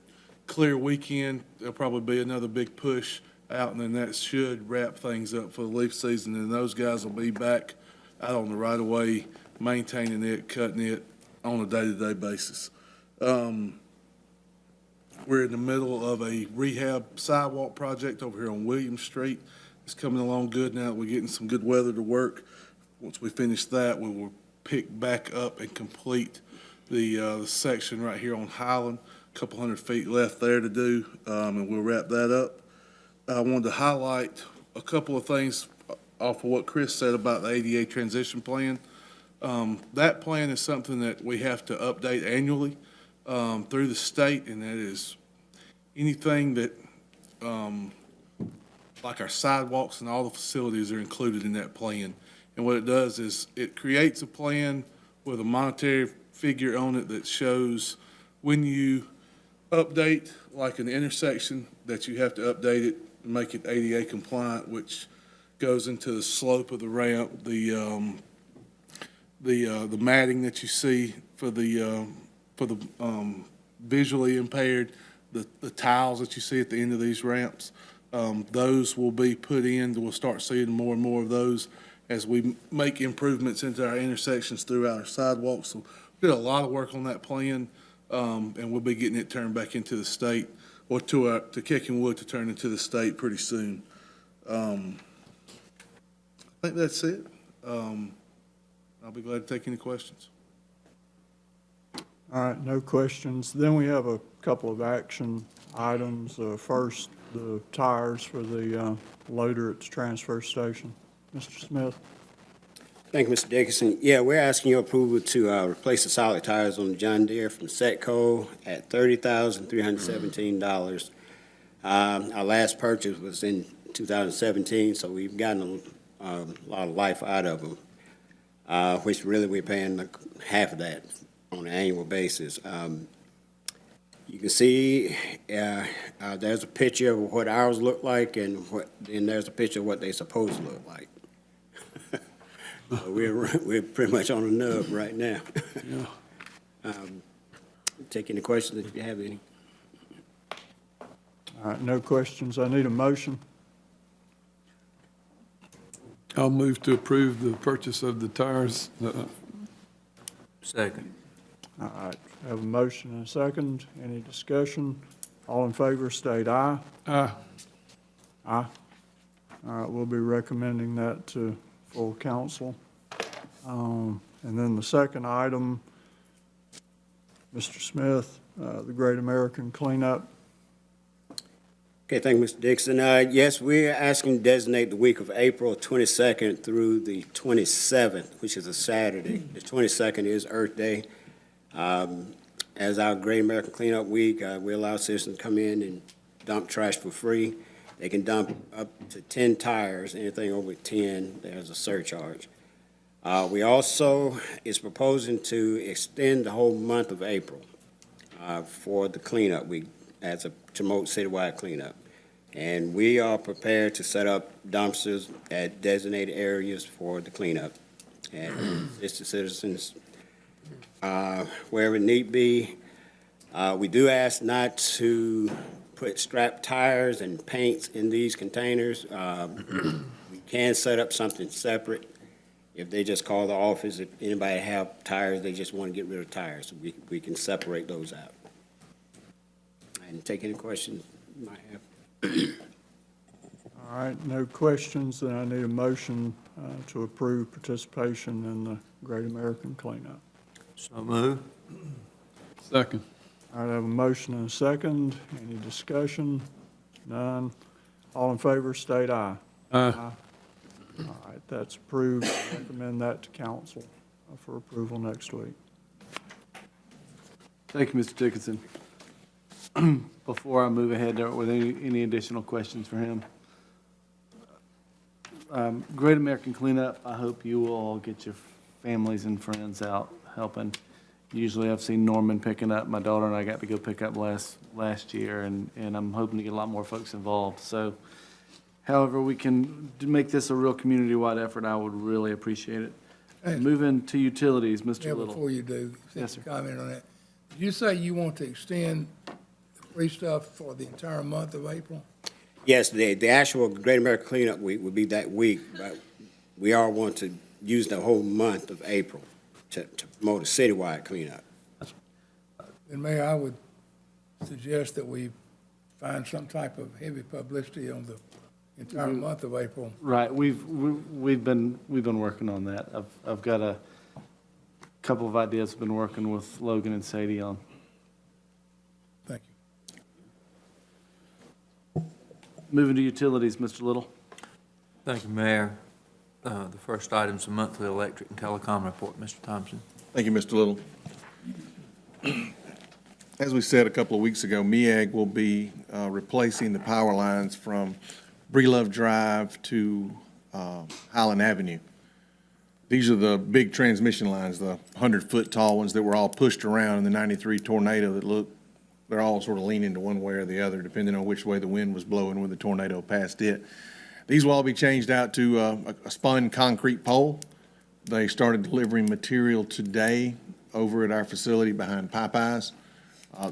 clear weekend. There'll probably be another big push out, and then that should wrap things up for the leaf season, and those guys will be back out on the right-of-way, maintaining it, cutting it on a day-to-day basis. We're in the middle of a rehab sidewalk project over here on William Street. It's coming along good now that we're getting some good weather to work. Once we finish that, we will pick back up and complete the section right here on Highland. A couple 100 feet left there to do, and we'll wrap that up. I wanted to highlight a couple of things off of what Chris said about the ADA transition plan. That plan is something that we have to update annually through the state, and that is anything that, like our sidewalks and all the facilities are included in that plan. And what it does is it creates a plan with a monetary figure on it that shows when you update, like an intersection, that you have to update it and make it ADA compliant, which goes into the slope of the ramp, the matting that you see for the visually impaired, the tiles that you see at the end of these ramps. Those will be put in. We'll start seeing more and more of those as we make improvements into our intersections throughout our sidewalks. So we did a lot of work on that plan, and we'll be getting it turned back into the state, or to Kicking Wood to turn into the state pretty soon. I think that's it. I'll be glad to take any questions. All right, no questions. Then we have a couple of action items. First, the tires for the loader at the transfer station. Mr. Smith? Thank you, Mr. Dickinson. Yeah, we're asking your approval to replace the solid tires on the John Deere from Setco at $30,317. Our last purchase was in 2017, so we've gotten a lot of life out of them, which really we're paying like half of that on an annual basis. You can see there's a picture of what ours look like, and there's a picture of what they're supposed to look like. So we're pretty much on the nub right now. Take any questions if you have any. All right, no questions. I need a motion. I'll move to approve the purchase of the tires. Second. All right, have a motion and a second. Any discussion? All in favor, state aye. Aye. Aye. All right, we'll be recommending that to full council. And then the second item Mr. Smith, the Great American Cleanup. Okay, thank you, Mr. Dixon. Yes, we're asking to designate the week of April 22nd through the 27th, which is a Saturday. The 22nd is Earth Day. As our Great American Cleanup Week, we allow citizens to come in and dump trash for free. They can dump up to 10 tires. Anything over 10, there's a surcharge. We also is proposing to extend the whole month of April for the cleanup week as a promote citywide cleanup. And we are prepared to set up dumpsters at designated areas for the cleanup and assist the citizens wherever it need be. We do ask not to put strapped tires and paints in these containers. We can set up something separate. If they just call the office, if anybody have tires, they just want to get rid of tires, we can separate those out. And take any questions you might have. All right, no questions, then I need a motion to approve participation in the Great American Cleanup. So move. Second. All right, I have a motion and a second. Any discussion? None. All in favor, state aye. Aye. All right, that's approved. I recommend that to council for approval next week. Thank you, Mr. Dickinson. Before I move ahead, were there any additional questions for him? Great American Cleanup, I hope you will all get your families and friends out helping. Usually I've seen Norman picking up. My daughter and I got to go pick up last year, and I'm hoping to get a lot more folks involved. So however we can make this a real community-wide effort, I would really appreciate it. Hey. Moving to utilities, Mr. Yeah, Little. before you do, Yes, sir. comment on that. Did you say you want to extend the free stuff for the entire month of April? Yes, the actual Great American Cleanup Week would be that week, but we all want to use the whole month of April to promote a citywide cleanup. And Mayor, I would suggest that we find some type of heavy publicity on the entire month of April. Right, we've been working on that. I've got a couple of ideas I've been working with Logan and Sadie on. Thank you. Moving to utilities, Mr. Little. Thank you, Mayor. The first item is the monthly electric and telecom report. Mr. Thompson. Thank you, Mr. Little. As we said a couple of weeks ago, MEAG will be replacing the power lines from Breelove Drive to Highland Avenue. These are the big transmission lines, the 100-foot tall ones that were all pushed around in the 93 tornado that they're all sort of leaning to one way or the other, depending on which way the wind was blowing when the tornado passed it. These will all be changed out to a spun concrete pole. They started delivering material today over at our facility behind Popeyes.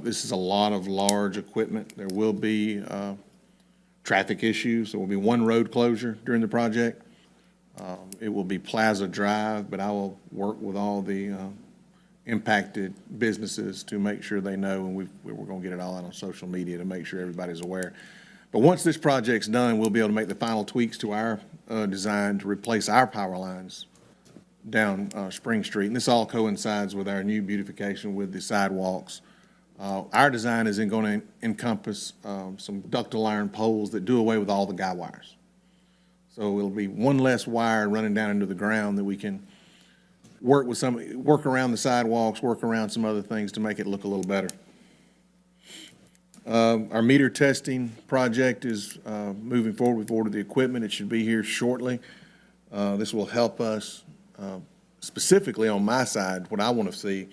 This is a lot of large equipment. There will be traffic issues. There will be one road closure during the project. It will be Plaza Drive, but I will work with all the impacted businesses to make sure they know, and we're going to get it all out on social media to make sure everybody's aware. But once this project's done, we'll be able to make the final tweaks to our design to replace our power lines down Spring Street. And this all coincides with our new beautification with the sidewalks. Our design is going to encompass some ductile iron poles that do away with all the guy wires. So it'll be one less wire running down into the ground that we can work around the sidewalks, work around some other things to make it look a little better. Our meter testing project is moving forward. We've ordered the equipment. It should be here shortly. This will help us specifically on my side. What I want to see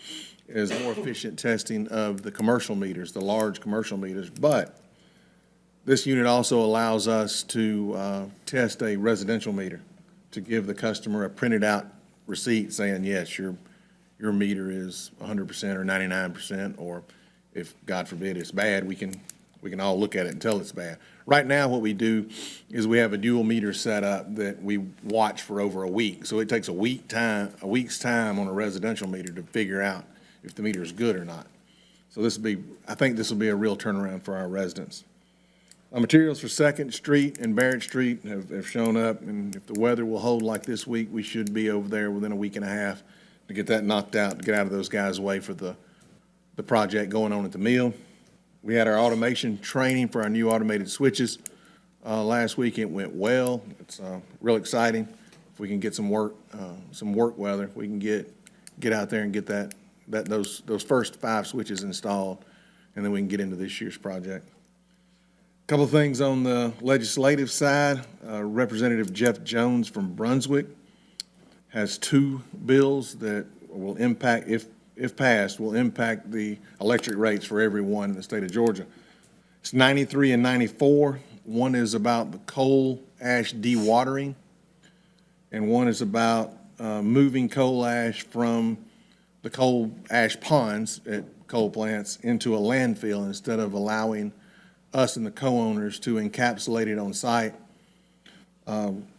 is more efficient testing of the commercial meters, the large commercial meters. But this unit also allows us to test a residential meter to give the customer a printed out receipt saying, yes, your meter is 100% or 99%, or if, God forbid, it's bad, we can all look at it and tell it's bad. Right now, what we do is we have a dual meter set up that we watch for over a week. So it takes a week's time on a residential meter to figure out if the meter is good or not. So I think this will be a real turnaround for our residents. Materials for 2nd Street and Barrett Street have shown up, and if the weather will hold like this week, we should be over there within a week and a half to get that knocked out, to get out of those guys' way for the the project going on at the mill. We had our automation training for our new automated switches last week. It went well. It's real exciting. If we can get some work weather, we can get out there and get those first 5 switches installed, and then we can get into this year's project. A couple of things on the legislative side. Representative Jeff Jones from Brunswick has 2 bills that will impact, if passed, will impact the electric rates for everyone in the state of Georgia. It's 93 and 94. One is about the coal ash dewatering, and one is about moving coal ash from the coal ash ponds at coal plants into a landfill instead of allowing us and the co-owners to encapsulate it on site.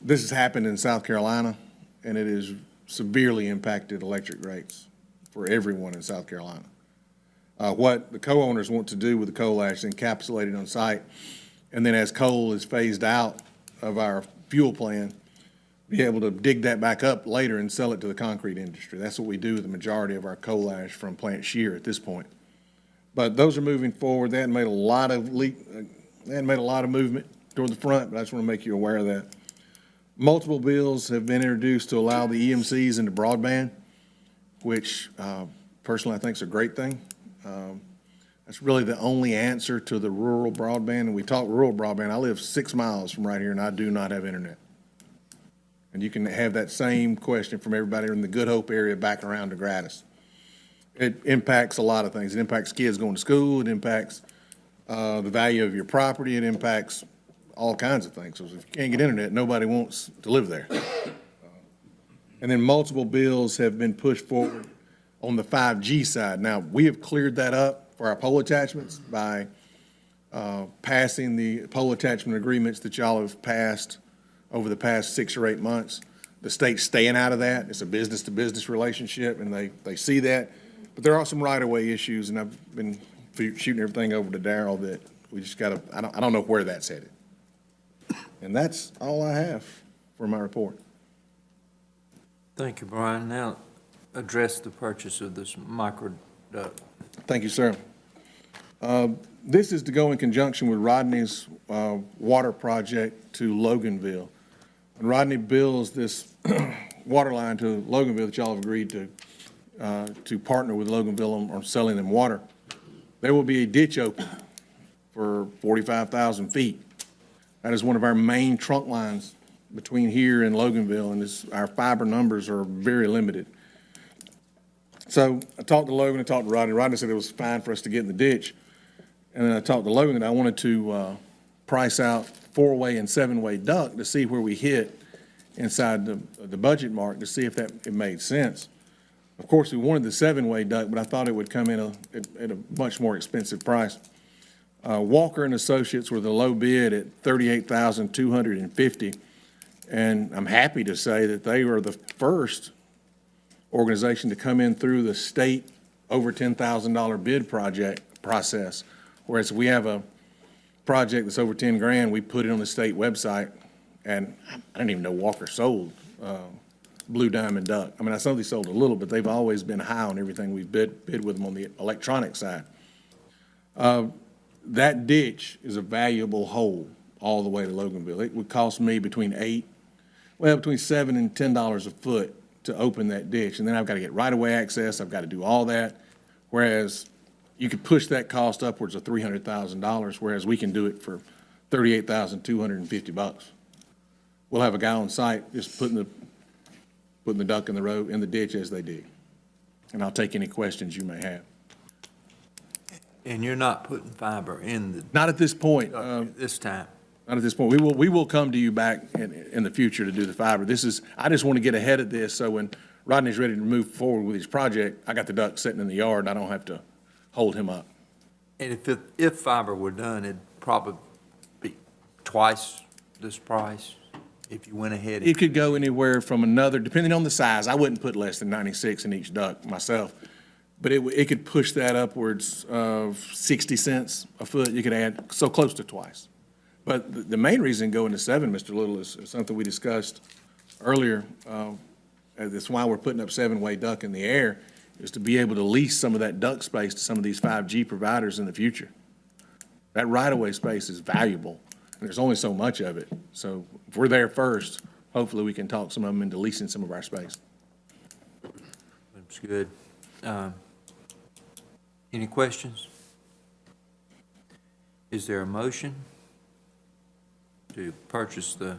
This has happened in South Carolina, and it has severely impacted electric rates for everyone in South Carolina. What the co-owners want to do with the coal ash is encapsulate it on site, and then as coal is phased out of our fuel plan, be able to dig that back up later and sell it to the concrete industry. That's what we do with the majority of our coal ash from Plant Shear at this point. But those are moving forward. They hadn't made a lot of movement toward the front, but I just want to make you aware of that. Multiple bills have been introduced to allow the EMCs into broadband, which personally I think is a great thing. That's really the only answer to the rural broadband. And we talk rural broadband. I live 6 miles from right here, and I do not have internet. And you can have that same question from everybody in the Good Hope area back around to Gratis. It impacts a lot of things. It impacts kids going to school. It impacts the value of your property. It impacts all kinds of things. So if you can't get internet, nobody wants to live there. And then multiple bills have been pushed forward on the 5G side. Now, we have cleared that up for our pole attachments by passing the pole attachment agreements that y'all have passed over the past 6 or 8 months. The state's staying out of that. It's a business-to-business relationship, and they see that. But there are some right-of-way issues, and I've been shooting everything over to Darrell that we just got to, I don't know where that's headed. And that's all I have for my report. Thank you, Brian. Now, address the purchase of this microduct. Thank you, sir. This is to go in conjunction with Rodney's water project to Loganville. When Rodney builds this water line to Loganville that y'all have agreed to partner with Loganville on selling them water, there will be a ditch open for 45,000 feet. That is one of our main trunk lines between here and Loganville, and our fiber numbers are very limited. So I talked to Logan, I talked to Rodney. Rodney said it was fine for us to get in the ditch. And then I talked to Logan, and I wanted to price out 4-way and 7-way duct to see where we hit inside the budget mark to see if it made sense. Of course, we wanted the 7-way duct, but I thought it would come in at a much more expensive price. Walker and Associates were the low bid at $38,250, and I'm happy to say that they were the first organization to come in through the state over $10,000 bid process. Whereas if we have a project that's over 10 grand, we put it on the state website, and I didn't even know Walker sold Blue Diamond duct. I mean, I saw they sold a little, but they've always been high on everything we've bid with them on the electronic side. That ditch is a valuable hole all the way to Loganville. It would cost me between $7 and $10 a foot to open that ditch, and then I've got to get right-of-way access. I've got to do all that, whereas you could push that cost upwards of $300,000, whereas we can do it for $38,250. We'll have a guy on site just putting the duct in the ditch as they dig. And I'll take any questions you may have. And you're not putting fiber in the... Not at this point. This time. Not at this point. We will come to you back in the future to do the fiber. I just want to get ahead of this, so when Rodney's ready to move forward with his project, I got the duct sitting in the yard, and I don't have to hold him up. And if fiber were done, it'd probably be twice this price if you went ahead. It could go anywhere from depending on the size, I wouldn't put less than 96 in each duct myself, but it could push that upwards of 60 cents a foot. You could add so close to twice. But the main reason going to 7, Mr. Little, is something we discussed earlier. That's why we're putting up 7-way duct in the air, is to be able to lease some of that duct space to some of these 5G providers in the future. That right-of-way space is valuable, and there's only so much of it. So if we're there first, hopefully we can talk some of them into leasing some of our space. That's good. Any questions? Is there a motion to purchase the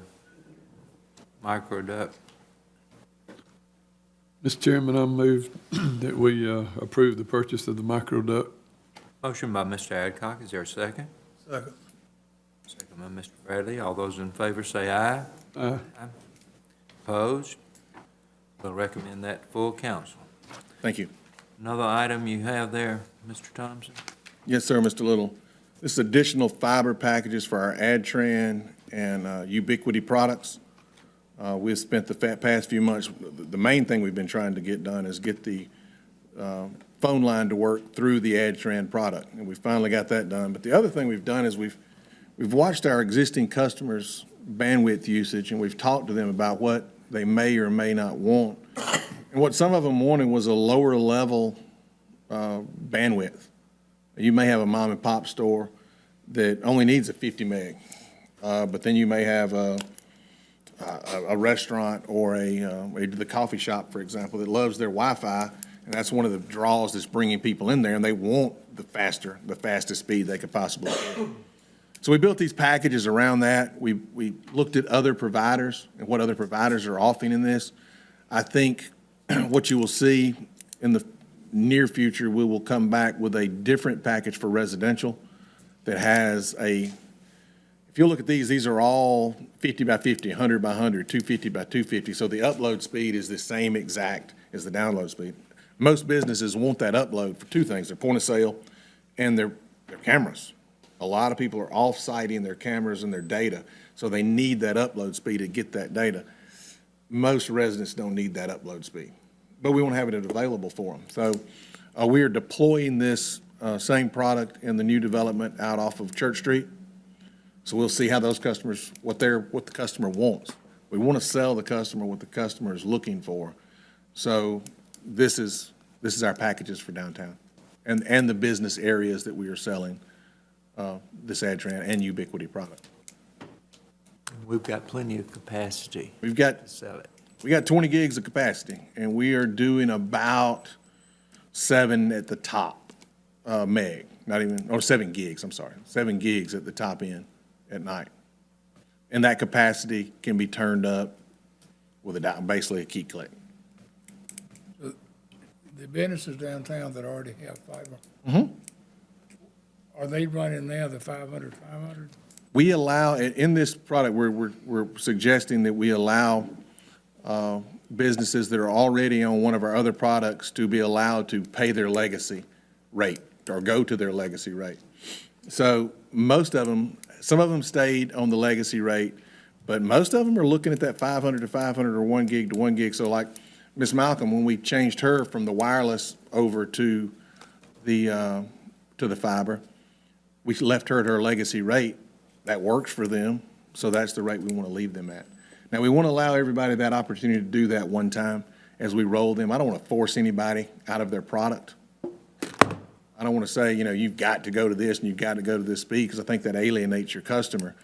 microduct? Mr. Chairman, I move that we approve the purchase of the microduct. Motion by Mr. Adcock, is there a second? Second. Second by Mr. Bradley. All those in favor say aye. Aye. Opposed? We'll recommend that full council. Thank you. Another item you have there, Mr. Thompson? Yes, sir, Mr. Little. This is additional fiber packages for our AdTran and Ubiquity products. We've spent the past few months, the main thing we've been trying to get done is get the phone line to work through the AdTran product, and we finally got that done. But the other thing we've done is we've watched our existing customers' bandwidth usage, and we've talked to them about what they may or may not want. And what some of them wanted was a lower level bandwidth. You may have a mom and pop store that only needs a 50 meg, but then you may have a restaurant or the coffee shop, for example, that loves their Wi-Fi, and that's one of the draws that's bringing people in there, and they want the fastest speed they could possibly get. So we built these packages around that. We looked at other providers and what other providers are offering in this. I think what you will see in the near future, we will come back with a different package for residential that has if you look at these are all 50 by 50, 100 by 100, 250 by 250. So the upload speed is the same exact as the download speed. Most businesses want that upload for two things, their point of sale and their cameras. A lot of people are off-siting their cameras and their data, so they need that upload speed to get that data. Most residents don't need that upload speed, but we want to have it available for them. So we are deploying this same product in the new development out off of Church Street. So we'll see how those customers, what the customer wants. We want to sell the customer what the customer is looking for. So this is our packages for downtown and the business areas that we are selling this AdTran and Ubiquity product. We've got plenty of capacity We've got to sell it. We got 20 gigs of capacity, and we are doing about 7 at the top meg, not even, or 7 gigs, I'm sorry, 7 gigs at the top end at night. And that capacity can be turned up with basically a key click. So the businesses downtown that already have fiber, are they running now the 500? We allow, in this product, we're suggesting that we allow businesses that are already on one of our other products to be allowed to pay their legacy rate or go to their legacy rate. So most of them, some of them stayed on the legacy rate, but most of them are looking at that 500 to 500 or 1 gig to 1 gig. So like Ms. Malcolm, when we changed her from the wireless over to the fiber, we left her at her legacy rate. That works for them, so that's the rate we want to leave them at. Now, we want to allow everybody that opportunity to do that one time as we roll them. I don't want to force anybody out of their product. I don't want to say, you've got to go to this and you've got to go to this speed, because I think that alienates your customer.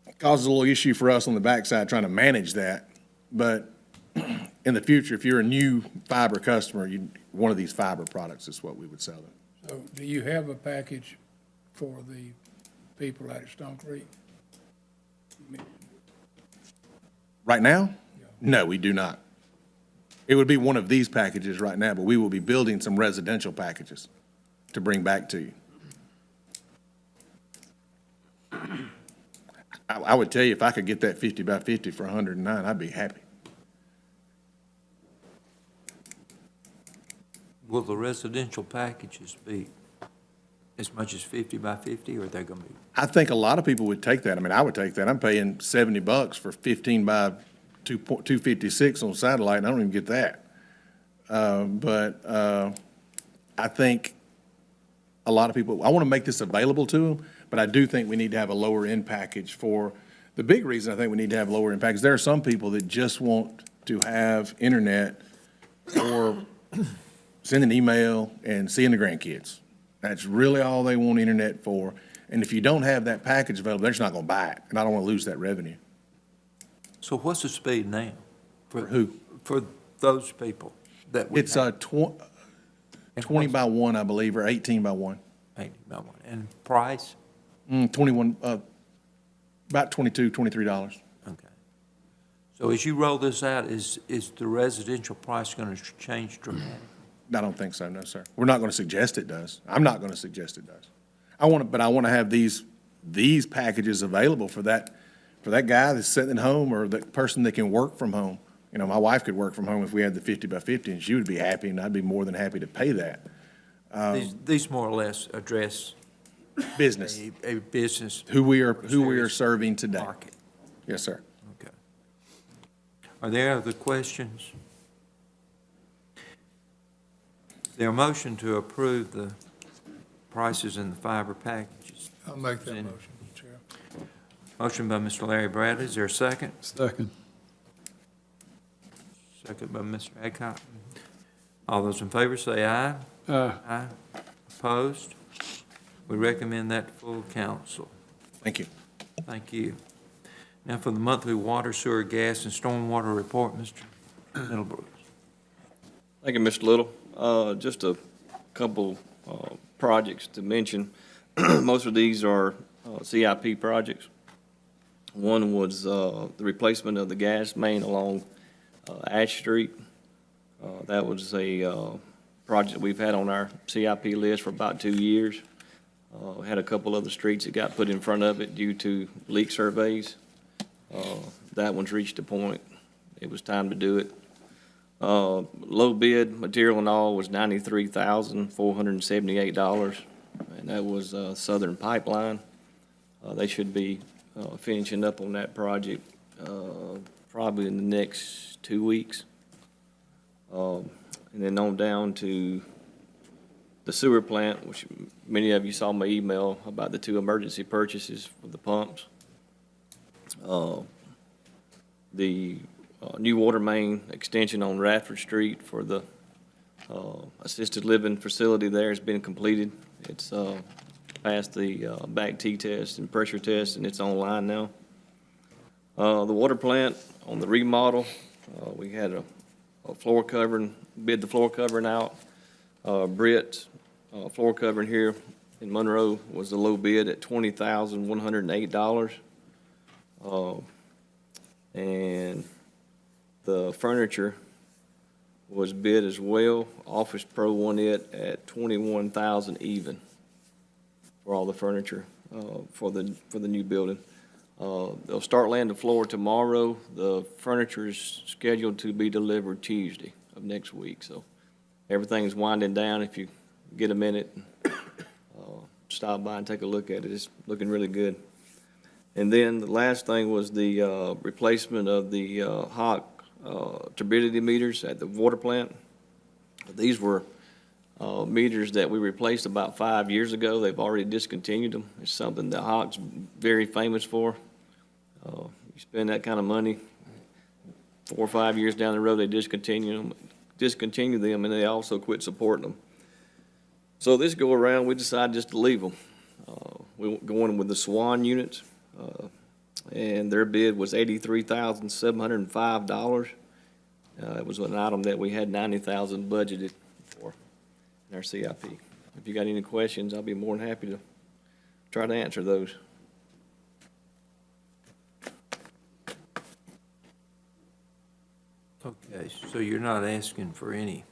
It causes a little issue for us on the backside trying to manage that. But in the future, if you're a new fiber customer, one of these fiber products is what we would sell them. So do you have a package for the people out at Stone Creek? Right now? No, we do not. It would be one of these packages right now, but we will be building some residential packages to bring back to you. I would tell you, if I could get that 50 by 50 for 109, I'd be happy. Will the residential packages be as much as 50 by 50, or are they going to be? I think a lot of people would take that. I mean, I would take that. I'm paying $70 for 15 by 256 on satellite, and I don't even get that. But I think a lot of people, I want to make this available to them, but I do think we need to have a lower end package for, the big reason I think we need to have lower end package, there are some people that just want to have internet for sending an email and seeing the grandkids. That's really all they want internet for. And if you don't have that package available, they're just not gonna buy it, and I don't wanna lose that revenue. So what's the speed now? For who? For those people that we It's have? 20 by 1, I believe, or 18 by 1. 80 by 1. And price? 21, about $22, $23. Okay. So as you roll this out, is the residential price going to change dramatically? I don't think so, no, sir. We're not gonna suggest it does. I'm not gonna suggest it does. I wanna have these packages available for that guy that's sitting at home or the person that can work from home. You know, my wife could work from home if we had the 50 by 50, and she would be happy, and I'd be more than happy to pay that. These more or less address Business, a business who we are serving today. market. Yes, sir. Okay. Are there other questions? Is there a motion to approve the prices in the fiber packages? I'll make that Presented. motion, Mr. Chair. Motion by Mr. Larry Bradley. Is there a second? Second. Second by Mr. Adcock. All those in favor say aye. Aye. Opposed? We recommend that to full council. Thank you. Thank you. Now for the monthly water, sewer, gas, and stormwater report, Mr. Middlebrooks. Thank you, Mr. Little. Just a couple projects to mention. Most of these are CIP projects. One was the replacement of the gas main along Ash Street. That was a project we've had on our CIP list for about 2 years. Had a couple other streets that got put in front of it due to leak surveys. That one's reached a point. It was time to do it. Low bid, material and all, was $93,478, and that was Southern Pipeline. They should be finishing up on that project probably in the next 2 weeks. And then on down to the sewer plant, which many of you saw my email about the 2 emergency purchases for the pumps. The new water main extension on Radford Street for the assisted living facility there has been completed. It's passed the back T test and pressure test, and it's online now. The water plant on the remodel, we had a floor covering, bid the floor covering out. Britt's floor covering here in Monroe was the low bid at $20,108. And the furniture was bid as well. Office Pro won it at $21,000 even for all the furniture for the new building. They'll start laying the floor tomorrow. The furniture is scheduled to be delivered Tuesday of next week. So everything's winding down. If you get a minute, stop by and take a look at it. It's looking really good. And then the last thing was the replacement of the hot turbidity meters at the water plant. These were meters that we replaced about 5 years ago. They've already discontinued them. It's something that Hawk's very famous for. You spend that kind of money, 4 or 5 years down the road, they discontinue them, and they also quit supporting them. So this go around, we decided just to leave them. We go in with the Swan units, and their bid was $83,705. It was an item that we had $90,000 budgeted for in our CIP. If you got any questions, I'll be more than happy to try to answer those. Okay, so you're not asking for any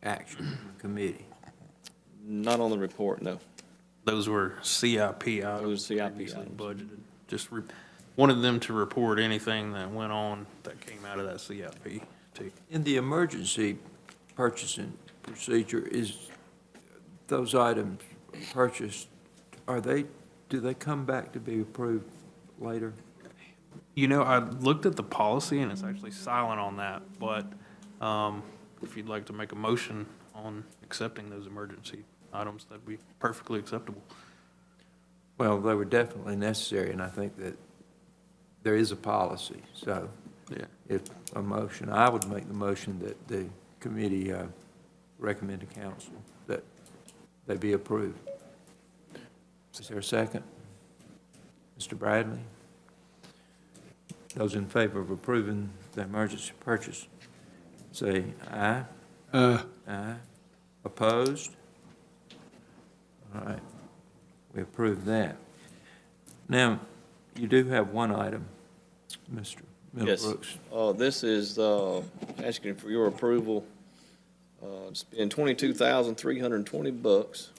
action from the committee? Not on the report, no. Those were CIP items. Those are CIP previously items. budgeted. Just wanted them to report anything that went on that came out of that CIP too. In the emergency purchasing procedure, is those items purchased, do they come back to be approved later? You know, I looked at the policy and it's actually silent on that, but if you'd like to make a motion on accepting those emergency items, that'd be perfectly acceptable. Well, they were definitely necessary, and I think that there is a policy, so Yeah. if a motion, I would make the motion that the committee recommend to council that they be approved. Is there a second? Mr. Bradley? Those in favor of approving the emergency purchase, say aye. Aye. Opposed? All right, we approve that. Now, you do have one item, Mr. Yes. Middlebrooks. This is asking for your approval, spend $22,320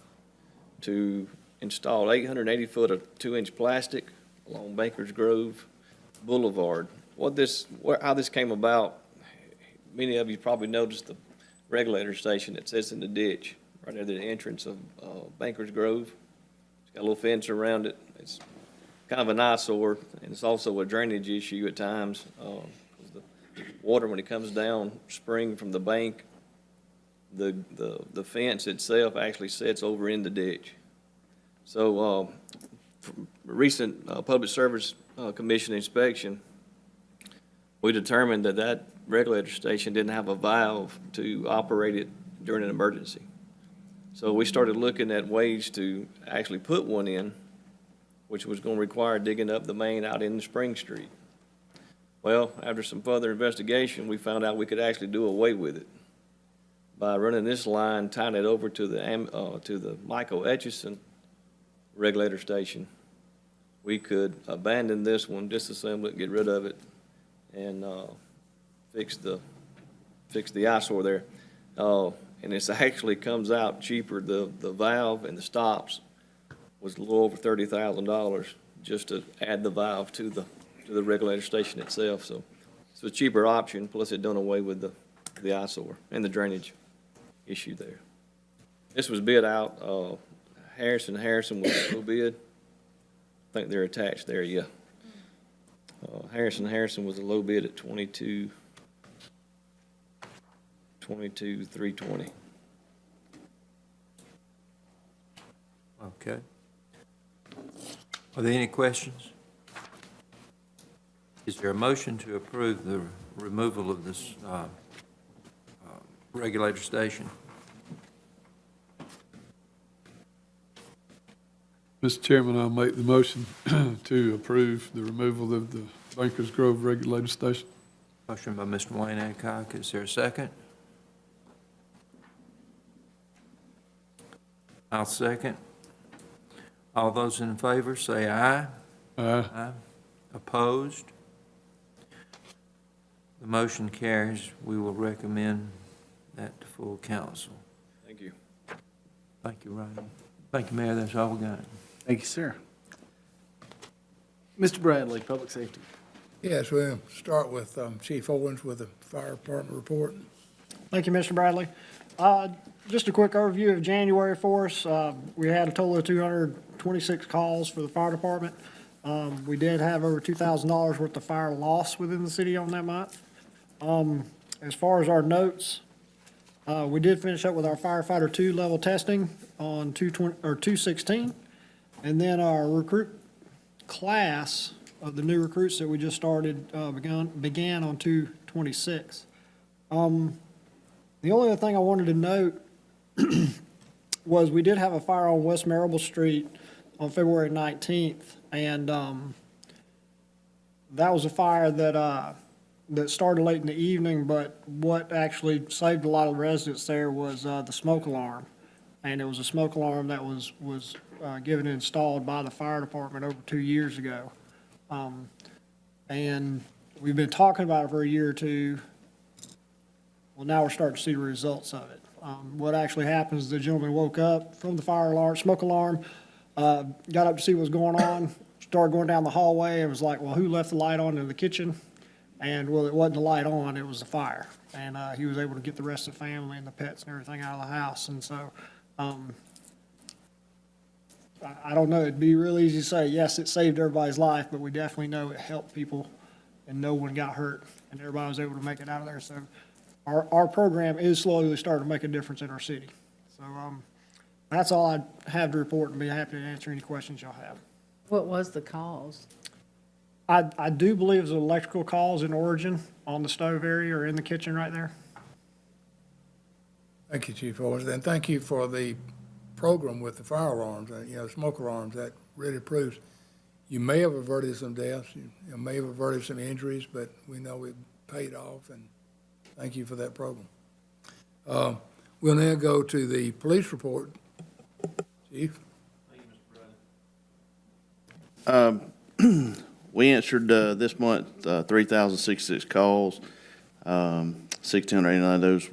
to install 880 foot of 2-inch plastic along Bankers Grove Boulevard. How this came about, many of you probably noticed the regulator station that sits in the ditch right near the entrance of Bankers Grove. It's got a little fence around it. It's kind of an eyesore, and it's also a drainage issue at times. 'Cause the water, when it comes down spring from the bank, the fence itself actually sits over in the ditch. So, from a recent Public Service Commission inspection, we determined that that regulator station didn't have a valve to operate it during an emergency. So we started looking at ways to actually put one in, which was going to require digging up the main out in Spring Street. Well, after some further investigation, we found out we could actually do away with it by running this line, tying it over to the Michael Etchison regulator station. We could abandon this one, disassemble it, get rid of it, and fix the eyesore there. And it actually comes out cheaper. The valve and the stops was a little over $30,000 just to add the valve to the regulator station itself. So it's a cheaper option, plus it done away with the eyesore and the drainage issue there. This was bid out, Harrison was a low bid. I think they're attached there, yeah. Harrison was a low bid at $22,320. Okay. Are there any questions? Is there a motion to approve the removal of this regulator station? Mr. Chairman, I'll make the motion to approve the removal of the Bankers Grove regulator station. Motion by Mr. Wayne Adcock. Is there a second? I'll second. All those in favor say aye. Aye. Opposed? The motion carries. We will recommend that to full council. Thank you. Thank you, Ryan. Thank you, Mayor. That's all we got. Thank you, sir. Mr. Bradley, Public Safety. Yes, we'll start with Chief Owens with the fire department report. Thank you, Mr. Bradley. Just a quick overview of January for us. We had a total of 226 calls for the fire department. We did have over $2,000 worth of fire loss within the city on that month. As far as our notes, we did finish up with our firefighter 2 level testing on 2/16. And then our recruit class of the new recruits that we just started began on 2/26. The only other thing I wanted to note was we did have a fire on West Marable Street on February 19th, and that was a fire that started late in the evening, but what actually saved a lot of residents there was the smoke alarm. And it was a smoke alarm that was given and installed by the fire department over 2 years ago. And we've been talking about it for a year or two. Well, now we're starting to see the results of it. What actually happens is the gentleman woke up from the fire alarm, smoke alarm, got up to see what was going on, started going down the hallway, and was like, well, who left the light on in the kitchen? And, well, it wasn't the light on, it was the fire. And he was able to get the rest of the family and the pets and everything out of the house. And so I don't know, it'd be real easy to say, yes, it saved everybody's life, but we definitely know it helped people, and no one got hurt, and everybody was able to make it out of there. So our program is slowly starting to make a difference in our city. So that's all I have to report, and be happy to answer any questions y'all have. What was the cause? I do believe it's an electrical cause in origin on the stove area or in the kitchen right there. Thank you, Chief Forrest, and thank you for the program with the firearms, smoke alarms. That really proves you may have averted some deaths, you may have averted some injuries, but we know it paid off, and thank you for that program. We'll now go to the police report. Chief? We answered this month 3,066 calls, 1,689 of those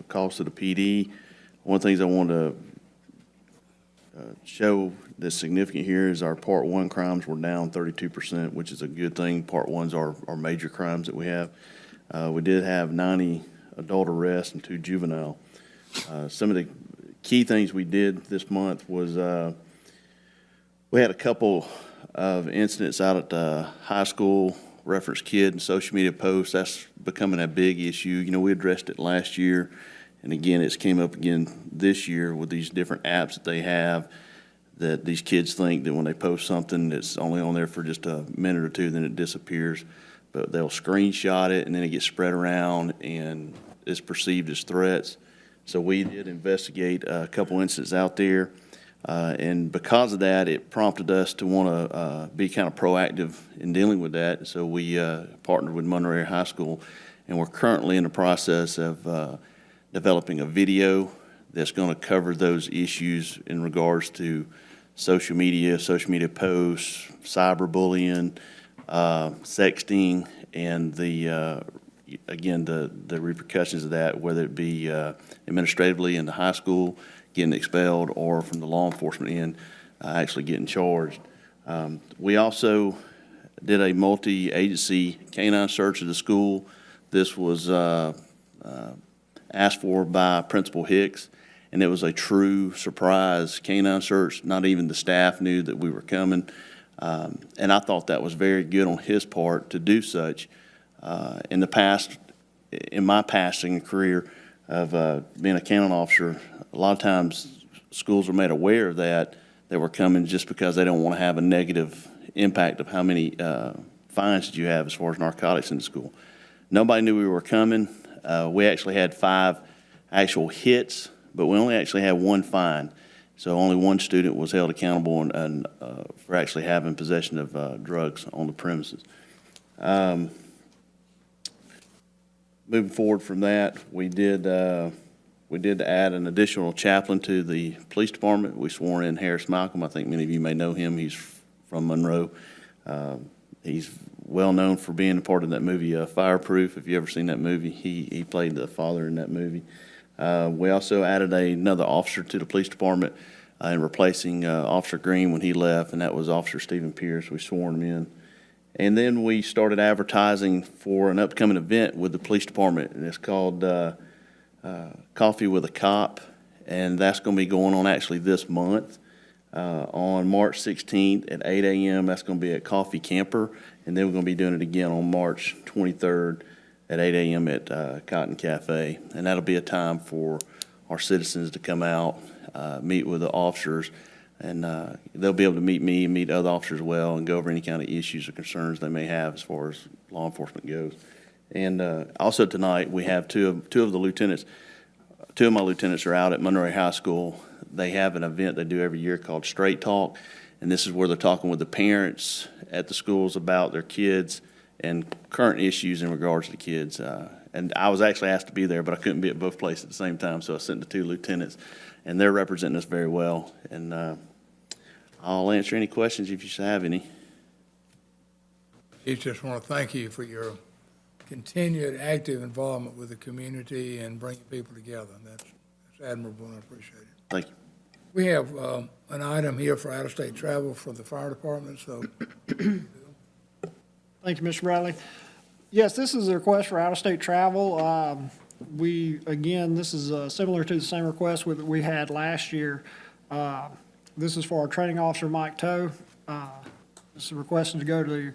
calls to the PD. One of the things I wanted to show that's significant here is our Part 1 crimes were down 32%, which is a good thing. Part 1s are major crimes that we have. We did have 90 adult arrests and 2 juvenile. Some of the key things we did this month was we had a couple of incidents out at the high school, reference kid and social media posts. That's becoming a big issue. We addressed it last year, and again, it's came up again this year with these different apps that they have that these kids think that when they post something, it's only on there for just a minute or two, then it disappears. But they'll screenshot it, and then it gets spread around, and it's perceived as threats. So we did investigate a couple incidents out there. And because of that, it prompted us to want to be kind of proactive in dealing with that. So we partnered with Monroe High School, and we're currently in the process of developing a video that's going to cover those issues in regards to social media posts, cyberbullying, sexting, and the repercussions of that, whether it be administratively in the high school, getting expelled, or from the law enforcement end, actually getting charged. We also did a multi-agency canine search of the school. This was asked for by Principal Hicks, and it was a true surprise canine search. Not even the staff knew that we were coming, and I thought that was very good on his part to do such. In the past, in my passing career of being a canine officer, a lot of times schools are made aware of that we're coming just because they don't want to have a negative impact of how many fines that you have as far as narcotics in the school. Nobody knew we were coming. We actually had 5 actual hits, but we only actually had 1 fine. So only 1 student was held accountable and for actually having possession of drugs on the premises. Moving forward from that, we did add an additional chaplain to the police department. We swore in Harris Malcolm. I think many of you may know him. He's from Monroe. He's well known for being a part of that movie Fireproof. If you ever seen that movie, he played the father in that movie. We also added another officer to the police department in replacing Officer Green when he left, and that was Officer Stephen Pierce. We swore him in. And then we started advertising for an upcoming event with the police department, and it's called Coffee with a Cop, and that's going to be going on actually this month on March 16th at 8 a.m. That's going to be at Coffee Camper, and then we're going to be doing it again on March 23rd at 8 a.m. at Cotton Cafe, and that'll be a time for our citizens to come out, meet with the officers, and they'll be able to meet me and meet other officers as well and go over any kind of issues or concerns they may have as far as law enforcement goes. And also tonight, we have two of the lieutenants. 2 of my lieutenants are out at Monroe High School. They have an event they do every year called Straight Talk, and this is where they're talking with the parents at the schools about their kids and current issues in regards to the kids. And I was actually asked to be there, but I couldn't be at both places at the same time, so I sent the 2 lieutenants, and they're representing us very well. And I'll answer any questions if you should have any. I just want to thank you for your continued active involvement with the community and bringing people together. That's admirable, and I appreciate it. Thank you. We have an item here for out-of-state travel for the fire department, so. Thank you, Mr. Bradley. Yes, this is a request for out-of-state travel. This is similar to the same request we had last year. This is for our training officer, Mike Toe. This is requesting to go to the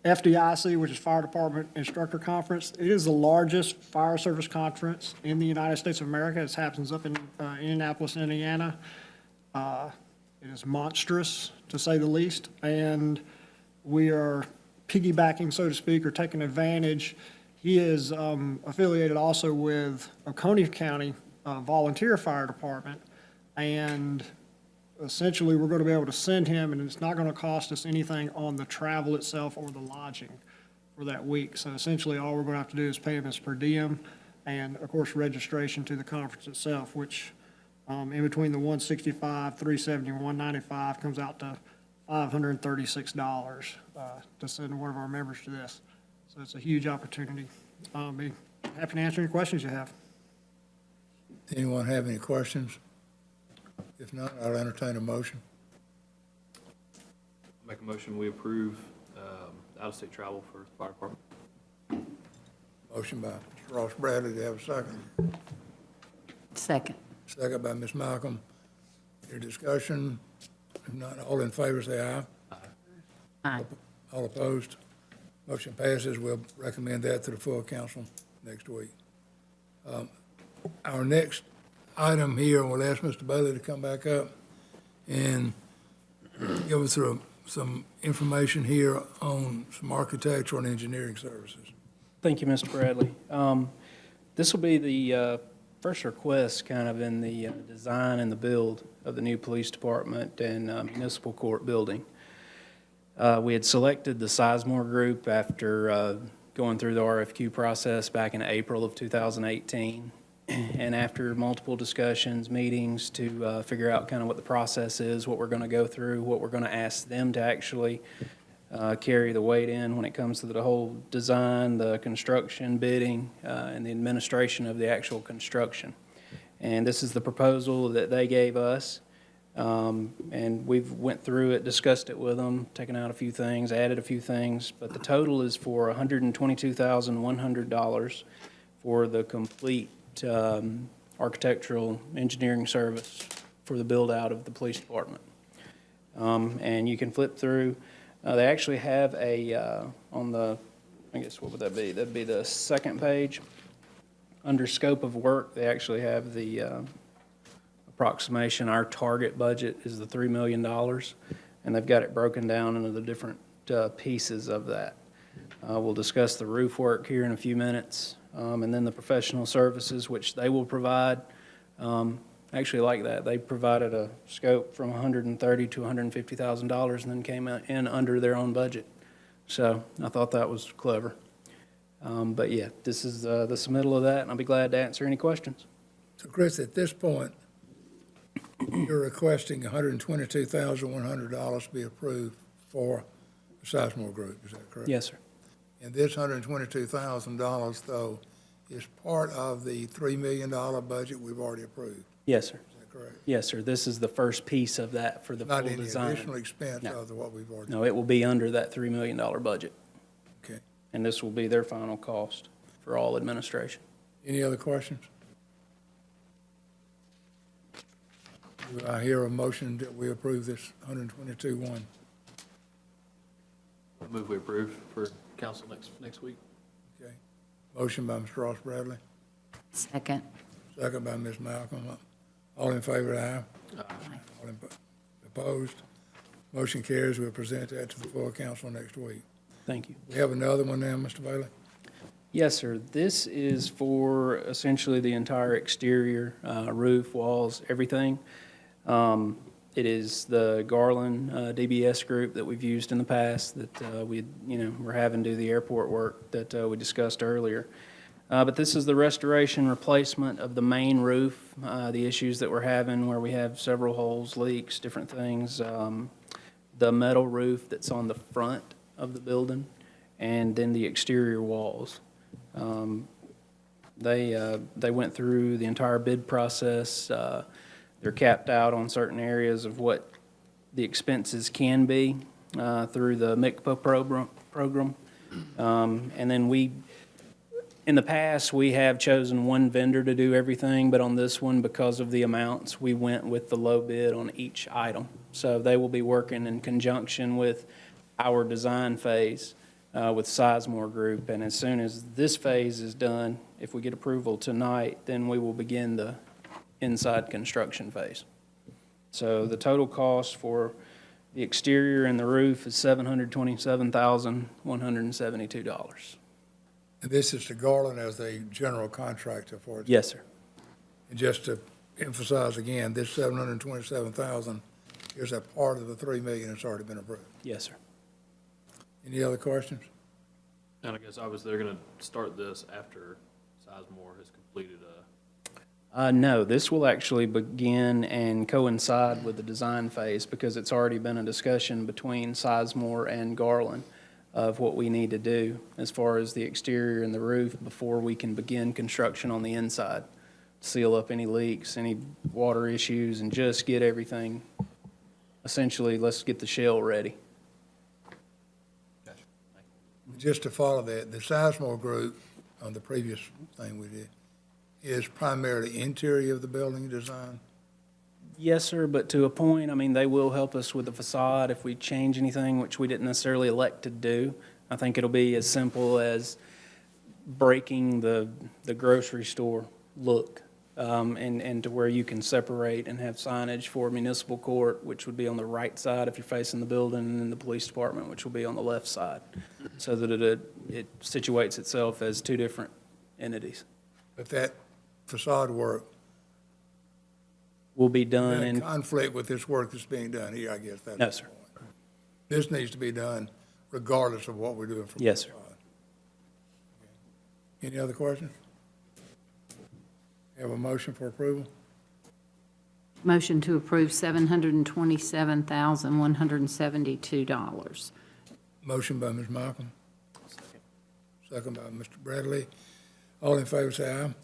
FDIC, which is Fire Department Instructor Conference. It is the largest fire service conference in the United States of America. It happens up in Indianapolis, Indiana. It is monstrous, to say the least, and we are piggybacking, so to speak, or taking advantage. He is affiliated also with Oconee County volunteer fire department. And essentially, we're going to be able to send him, and it's not going to cost us anything on the travel itself or the lodging for that week. So essentially, all we're going to have to do is pay him his per diem and, of course, registration to the conference itself, which in between the 165, 370, and 195 comes out to $536 to send one of our members to this. So it's a huge opportunity. Be happy to answer any questions you have. Anyone have any questions? If not, I'll entertain a motion. Make a motion, we approve out-of-state travel for the fire department. Motion by Mr. Ross Bradley, do you have a second? Second. Second by Ms. Malcolm. Any discussion? If not, all in favor, say aye. Aye. All opposed? Motion passes. We'll recommend that to the full council next week. Our next item here, we'll ask Mr. Bailey to come back up and give us some information here on some architectural and engineering services. Thank you, Mr. Bradley. This will be the first request kind of in the design and the build of the new police department and municipal court building. We had selected the Sizemore Group after going through the RFQ process back in April of 2018. And after multiple discussions, meetings to figure out kind of what the process is, what we're going to go through, what we're going to ask them to actually carry the weight in when it comes to the whole design, the construction, bidding, and the administration of the actual construction. And this is the proposal that they gave us. And we've went through it, discussed it with them, taken out a few things, added a few things, but the total is for $122,100 for the complete architectural engineering service for the build-out of the police department. And you can flip through. They actually have a, on the, I guess, what would that be? That'd be the second page. Under scope of work, they actually have the approximation. Our target budget is the $3 million, and they've got it broken down into the different pieces of that. We'll discuss the roof work here in a few minutes, and then the professional services, which they will provide. Actually like that. They provided a scope from $130,000 to $150,000 and then came in under their own budget. So I thought that was clever. But yeah, this is the submittal of that, and I'll be glad to answer any questions. So Chris, at this point, you're requesting $122,100 to be approved for the Sizemore Group, is that correct? Yes, sir. And this $122,000, though, is part of the $3 million budget we've already approved. Yes, sir. Is that correct? Yes, sir. This is the first piece of that for the full Not any design. additional expense No. other than what we've already. No, it will be under that $3 million budget, Okay. and this will be their final cost for all administration. Any other questions? Do I hear a motion that we approve this 122-1? I move we approve for council next week. Okay. Motion by Mr. Ross Bradley, Second. second by Ms. Malcolm. All in favor, aye. All opposed? Motion carries. We'll present that to the full council next week. Thank you. We have another one now, Mr. Bailey? Yes, sir. This is for essentially the entire exterior, roof, walls, everything. It is the Garland DBS group that we've used in the past that we're having do the airport work that we discussed earlier. But this is the restoration replacement of the main roof, the issues that we're having where we have several holes, leaks, different things. The metal roof that's on the front of the building, and then the exterior walls. They went through the entire bid process. They're capped out on certain areas of what the expenses can be through the MICPA program. And then in the past, we have chosen one vendor to do everything, but on this one, because of the amounts, we went with the low bid on each item. So they will be working in conjunction with our design phase with Sizemore Group. And as soon as this phase is done, if we get approval tonight, then we will begin the inside construction phase. So the total cost for the exterior and the roof is $727,172. And this is to Garland as the general contractor for it? Yes, sir. And just to emphasize again, this 727,000 is a part of the 3 million that's already been approved. Yes, sir. Any other questions? And I guess obviously they're gonna start this after Sizemore has completed No, this will actually begin and coincide with the design phase because it's already been a discussion between Sizemore and Garland of what we need to do as far as the exterior and the roof before we can begin construction on the inside. Seal up any leaks, any water issues, and just get everything, essentially, let's get the shell ready. Just to follow that, the Sizemore group on the previous thing we did is primarily interior of the building design. Yes, sir, but to a point, I mean, they will help us with the facade if we change anything, which we didn't necessarily elect to do. I think it'll be as simple as breaking the grocery store look, and to where you can separate and have signage for municipal court, which would be on the right side if you're facing the building, and then the police department, which will be on the left side, so that it situates itself as two different entities. But that facade work Will be done in in, conflict with this work that's being done here, I guess that's. no, sir. This needs to be done regardless of what we're doing for. Yes, sir. Any other questions? Have a motion for approval? Motion to approve $727,172. Motion by Ms. Malcolm. Second by Mr. Bradley. All in favor, say aye.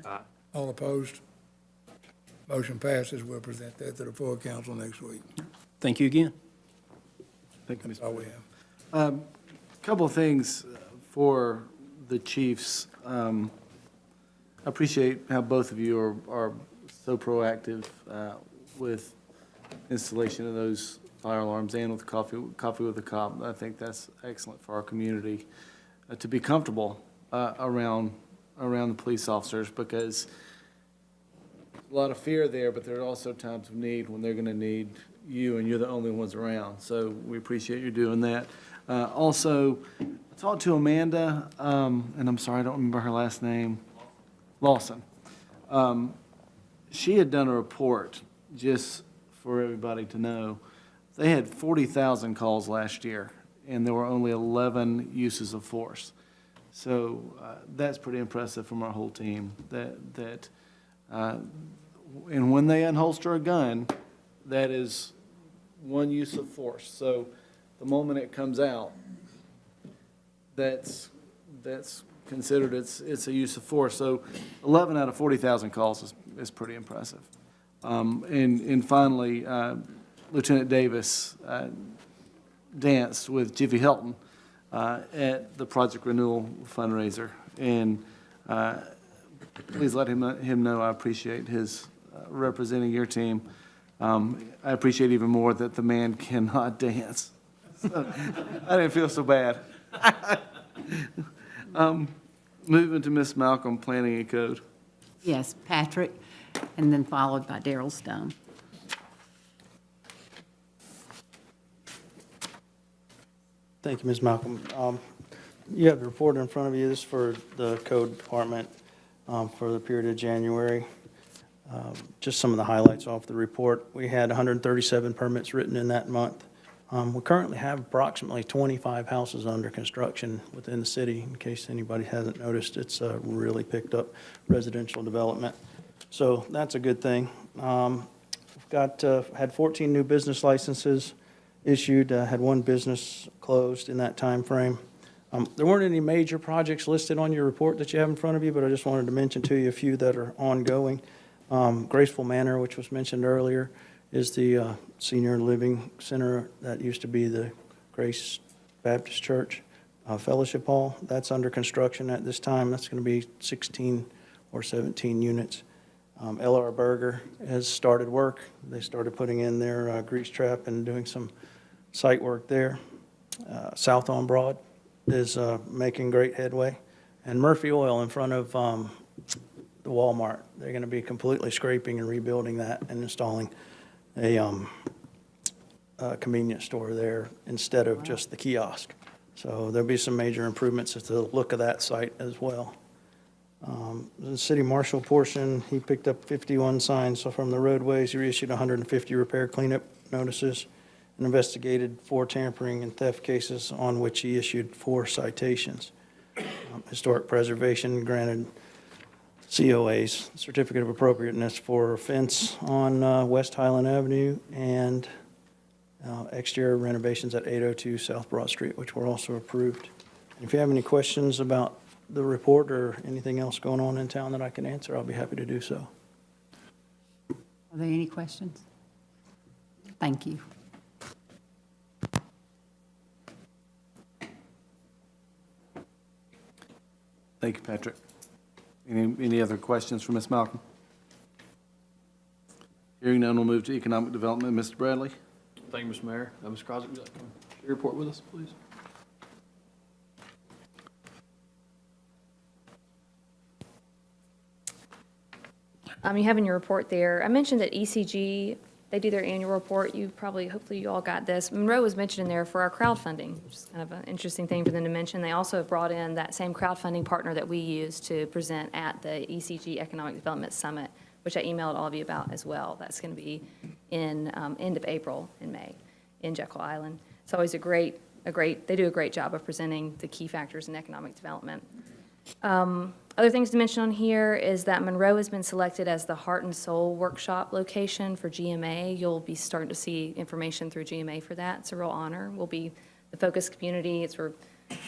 Aye. All opposed? Motion passes. We'll present that to the full council next week. Thank you again. Thank you, That's Mr. all we have. Couple of things for the chiefs. I appreciate how both of you are so proactive with installation of those fire alarms and with coffee with a cop. I think that's excellent for our community to be comfortable around the police officers, because a lot of fear there, but there are also times of need when they're going to need you, and you're the only ones around. So we appreciate you doing that. Also, I talked to Amanda, and I'm sorry, I don't remember her last name, Lawson. She had done a report, just for everybody to know. They had 40,000 calls last year, and there were only 11 uses of force. So that's pretty impressive from our whole team, and when they unholster a gun, that is one use of force. So the moment it comes out, that's considered it's a use of force. So 11 out of 40,000 calls is pretty impressive. And finally, Lieutenant Davis danced with Jiffy Hilton at the Project Renewal fundraiser, and please let him know I appreciate his representing your team. I appreciate even more that the man cannot dance. So, I didn't feel so bad. Moving to Ms. Malcolm, Planning and Code. Yes, Patrick, and then followed by Darrell Stone. Thank you, Ms. Malcolm. You have the report in front of you. This is for the Code Department for the period of January. Just some of the highlights off the report. We had 137 permits written in that month. We currently have approximately 25 houses under construction within the city. In case anybody hasn't noticed, it's really picked up residential development. So that's a good thing. We've had 14 new business licenses issued, had one business closed in that time frame. There weren't any major projects listed on your report that you have in front of you, but I just wanted to mention to you a few that are ongoing. Graceful Manor, which was mentioned earlier, is the senior living center that used to be the Grace Baptist Church Fellowship Hall. That's under construction at this time. That's going to be 16 or 17 units. L.R. Berger has started work. They started putting in their grease trap and doing some site work there. South on Broad is making great headway. And Murphy Oil in front of the Walmart, they're going to be completely scraping and rebuilding that and installing a convenience store there instead of just the kiosk. So there'll be some major improvements to the look of that site as well. The city marshal portion, he picked up 51 signs from the roadways. He reissued 150 repair cleanup notices and investigated 4 tampering and theft cases on which he issued 4 citations. Historic preservation granted COAs, certificate of appropriateness for a fence on West Highland Avenue and exterior renovations at 802 South Broad Street, which were also approved. And if you have any questions about the report or anything else going on in town that I can answer, I'll be happy to do so. Are there any questions? Thank you. Thank you, Patrick. Any other questions for Ms. Malcolm? Hearing none, we'll move to economic development. Mr. Bradley? Thank you, Mr. Mayor. Mr. Crosby, would you like to share your report with us, please? You have in your report there, I mentioned that ECG, they do their annual report. Hopefully you all got this. Monroe was mentioned in there for our crowdfunding, which is kind of an interesting thing for them to mention. They also brought in that same crowdfunding partner that we use to present at the ECG Economic Development Summit, which I emailed all of you about as well. That's going to be in end of April in May in Jekyll Island. It's always they do a great job of presenting the key factors in economic development. Other things to mention on here is that Monroe has been selected as the Heart and Soul Workshop location for GMA. You'll be starting to see information through GMA for that. It's a real honor. We'll be the focus community. It's where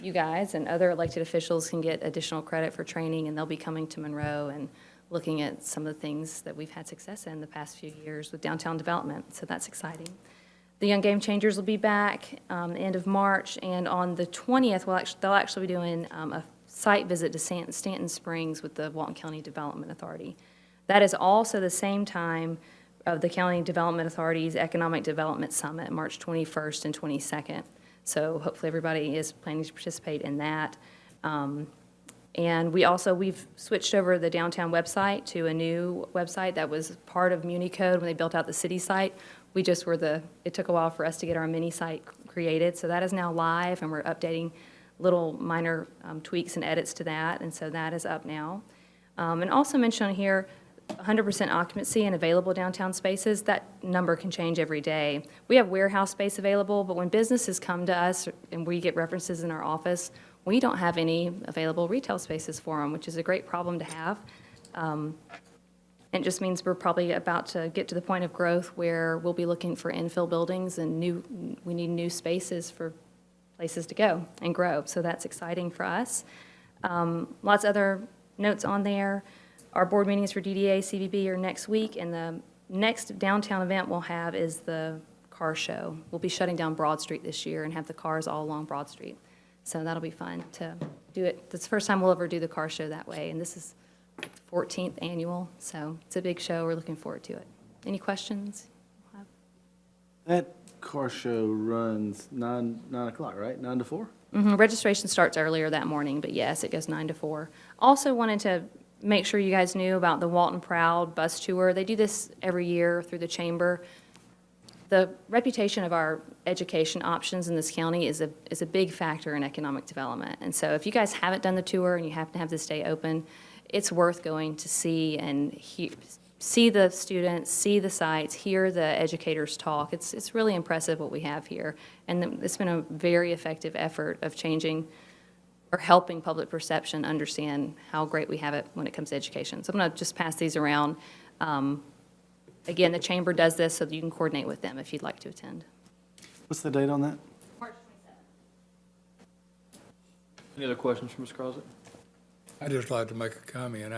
you guys and other elected officials can get additional credit for training, and they'll be coming to Monroe and looking at some of the things that we've had success in the past few years with downtown development. So that's exciting. The Young Game Changers will be back end of March, and on the 20th, they'll actually be doing a site visit to Stanton Springs with the Walton County Development Authority. That is also the same time of the County Development Authority's Economic Development Summit, March 21st and 22nd. So hopefully everybody is planning to participate in that. And we've switched over the downtown website to a new website that was part of MuniCode when they built out the city site. It took a while for us to get our mini site created, so that is now live, and we're updating little minor tweaks and edits to that, and so that is up now. And also mentioned on here, 100% occupancy in available downtown spaces. That number can change every day. We have warehouse space available, but when businesses come to us and we get references in our office, we don't have any available retail spaces for them, which is a great problem to have. It just means we're probably about to get to the point of growth where we'll be looking for infill buildings and we need new spaces for places to go and grow. So that's exciting for us. Lots of other notes on there. Our board meetings for DDA, CVB are next week, and the next downtown event we'll have is the car show. We'll be shutting down Broad Street this year and have the cars all along Broad Street. So that'll be fun to do it. It's the first time we'll ever do the car show that way, and this is 14th annual, so it's a big show. We're looking forward to it. Any questions? That car show runs 9 o'clock, right? 9 to 4? Registration starts earlier that morning, but yes, it goes 9 to 4. Also wanted to make sure you guys knew about the Walton Proud bus tour. They do this every year through the chamber. The reputation of our education options in this county is a big factor in economic development. And so if you guys haven't done the tour and you happen to have this day open, it's worth going to see and see the students, see the sites, hear the educators talk. It's really impressive what we have here. And it's been a very effective effort of changing or helping public perception understand how great we have it when it comes to education. So I'm going to just pass these around. Again, the chamber does this so that you can coordinate with them if you'd like to attend. What's the date on that? March 27th. Any other questions for Ms. Crosby? I'd just like to make a comment.